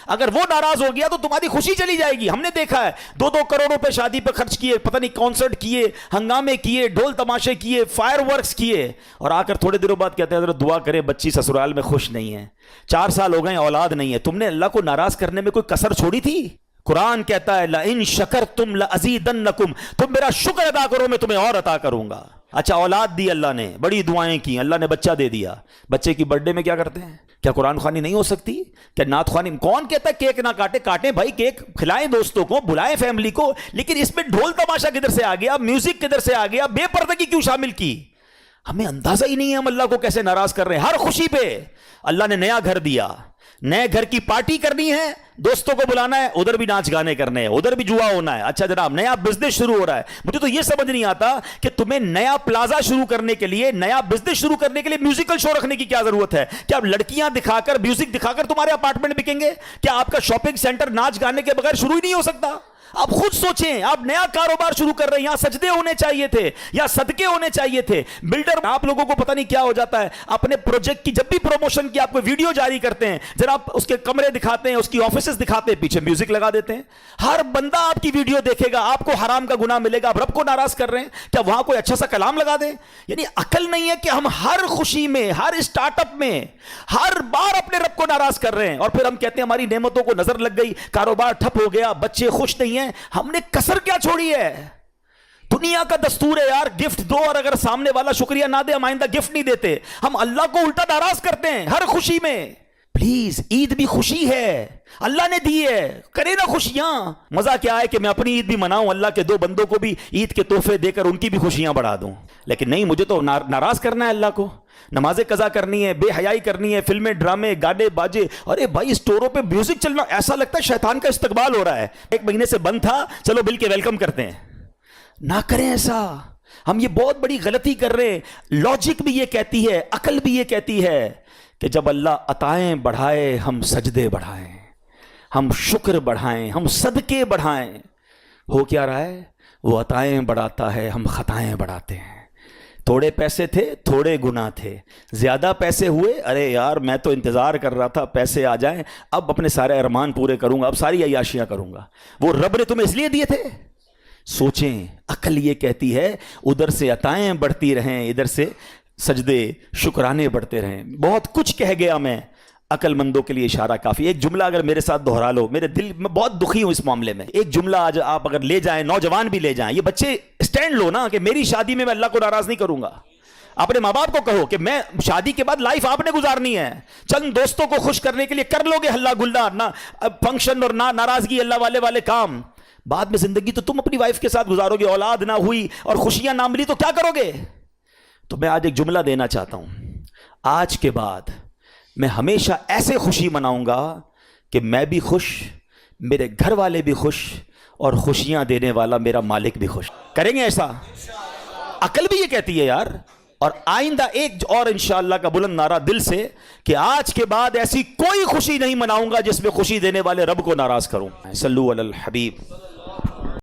A: اگر وہ ناراض ہو گیا تو تمہاری خوشی چلی جائے گی. ہم نے دیکھا ہے 2-2 کروڑ روپے شادی پہ خرچ کیے، پتہ نہیں کانسرٹ کیے، ہنگامے کیے، ڈھول تماشے کیے، فائر ورکس کیے، اور آ کر تھوڑے دنوں بعد کہتے ہیں حضرت دعا کرے بچی سسرال میں خوش نہیں ہے، 4 سال ہو گئے اولاد نہیں ہے. تم نے اللہ کو ناراض کرنے میں کوئی کسر چھوڑی تھی؟ قرآن کہتا ہے لَإِن شَكَرْتُمْ لَأَزِيدَنَّكُمْ، تم میرا شکر ادا کرو میں تمہیں اور عطا کروں گا. اچھا اولاد دی اللہ نے، بڑی دعائیں کی، اللہ نے بچہ دے دیا. بچے کی برتھ ڈے میں کیا کرتے ہیں؟ کیا قرآن خوانی نہیں ہو سکتی؟ کیا نعت خوانی؟ کون کہتا ہے کیک نہ کاٹیں بھائی، کیک کھلائیں دوستوں کو، بلائیں فیملی کو، لیکن اس میں ڈھول تماشا کدھر سے آ گیا؟ میوزک کدھر سے آ گیا؟ بے پردگی کیوں شامل کی؟ ہمیں اندازہ ہی نہیں ہے ہم اللہ کو کیسے ناراض کر رہے ہیں. ہر خوشی پہ اللہ نے نیا گھر دیا، نئے گھر کی پارٹی کرنی ہے، دوستوں کو بلانا ہے، ادھر بھی ناچ گانے کرنے ہیں، ادھر بھی جوا ہونا ہے. اچھا جناب نیا بزنس شروع ہو رہا ہے. مجھے تو یہ سمجھ نہیں آتا کہ تمہیں نیا پلازا شروع کرنے کے لیے، نیا بزنس شروع کرنے کے لیے میوزیکل شو رکھنے کی کیا ضرورت ہے؟ کیا اب لڑکیاں دکھا کر میوزک دکھا کر تمہارے اپارٹمنٹ بکیں گے؟ کیا آپ کا شاپنگ سینٹر ناچ گانے کے بغیر شروع ہی نہیں ہو سکتا؟ آپ خود سوچیں، آپ نیا کاروبار شروع کر رہے ہیں، یہاں سجدے ہونے چاہیے تھے یا صدقے ہونے چاہیے تھے. بلڈر آپ لوگوں کو پتہ نہیں کیا ہو جاتا ہے، اپنے پروجیکٹ کی جب بھی پروموشن کی آپ کو ویڈیو جاری کرتے ہیں، جب آپ اس کے کمرے دکھاتے ہیں، اس کی آفیسز دکھاتے ہیں، پیچھے میوزک لگا دیتے ہیں. ہر بندہ آپ کی ویڈیو دیکھے گا، آپ کو حرام کا گناہ ملے گا. آپ رب کو ناراض کر رہے ہیں، کیا وہاں کوئی اچھا سا کلام لگا دیں؟ یعنی عقل نہیں ہے کہ ہم ہر خوشی میں، ہر اسٹارٹ اپ میں ہر بار اپنے رب کو ناراض کر رہے ہیں، اور پھر ہم کہتے ہیں ہماری نعمتوں کو نظر لگ گئی، کاروبار ٹھپ ہو گیا، بچے خوش نہیں ہیں. ہم نے کسر کیا چھوڑی ہے؟ دنیا کا دستور ہے یار گفٹ دو، اور اگر سامنے والا شکریہ نہ دے ہم آئندہ گفٹ نہیں دیتے. ہم اللہ کو الٹا ناراض کرتے ہیں ہر خوشی میں. پلیز عید بھی خوشی ہے، اللہ نے دی ہے، کرے نا خوشیاں. مزہ کیا ہے کہ میں اپنی عید بھی مناؤں، اللہ کے 2 بندوں کو بھی عید کے تحفے دے کر ان کی بھی خوشیاں بڑھا دوں. لیکن نہیں، مجھے تو ناراض کرنا ہے اللہ کو. نمازیں قضا کرنی ہے، بے حیائی کرنی ہے، فلمیں ڈرامے گانے باجے. ارے بھائی اسٹوروں پہ میوزک چلنا، ایسا لگتا ہے شیطان کا استقبال ہو رہا ہے. 1 مہینے سے بند تھا، چلو بل کے ویلکم کرتے ہیں. نہ کریں ایسا، ہم یہ بہت بڑی غلطی کر رہے ہیں. لاجک بھی یہ کہتی ہے، عقل بھی یہ کہتی ہے کہ جب اللہ عطائیں بڑھائے ہم سجدے بڑھائیں، ہم شکر بڑھائیں، ہم صدقے بڑھائیں. ہو کیا رہا ہے؟ وہ عطائیں بڑھاتا ہے، ہم خطائیں بڑھاتے ہیں. تھوڑے پیسے تھے، تھوڑے گناہ تھے. زیادہ پیسے ہوئے، ارے یار میں تو انتظار کر رہا تھا پیسے آ جائیں، اب اپنے سارے ارمان پورے کروں گا، اب ساری عیاشیاں کروں گا. وہ رب نے تمہیں اس لیے دیے تھے. سوچیں، عقل یہ کہتی ہے ادھر سے عطائیں بڑھتی رہیں، ادھر سے سجدے شکرانے بڑھتے رہیں. بہت کچھ کہہ گیا میں، عقل مندوں کے لیے اشارہ کافی. ایک جملہ اگر میرے ساتھ دہرا لو، میرے دل میں بہت دکھی ہوں اس معاملے میں. ایک جملہ آج آپ اگر لے جائیں، نوجوان بھی لے جائیں، یہ بچے اسٹینڈ لو نا کہ میری شادی میں اللہ کو ناراض نہیں کروں گا. اپنے ماں باپ کو کہو کہ میں شادی کے بعد لائف آپ نے گزارنی ہے، چند دوستوں کو خوش کرنے کے لیے کر لو گے ہلا گلا، نہ فنکشن اور نہ ناراضگی، اللہ والے کام. بعد میں زندگی تو تم اپنی وائف کے ساتھ گزارو گے، اولاد نہ ہوئی اور خوشیاں نہ ملی تو کیا کرو گے؟ تو میں آج ایک جملہ دینا چاہتا ہوں، آج کے بعد میں ہمیشہ ایسے خوشی مناؤں گا کہ میں بھی خوش، میرے گھر والے بھی خوش، اور خوشیاں دینے والا میرا مالک بھی خوش. کریں گے ایسا؟ عقل بھی یہ کہتی ہے یار. اور آئندہ ایک اور انشاءاللہ کا بلند نعرہ دل سے کہ آج کے بعد ایسی کوئی خوشی نہیں مناؤں گا جس میں خوشی دینے والے رب کو ناراض کروں. صلو علی الحبیب.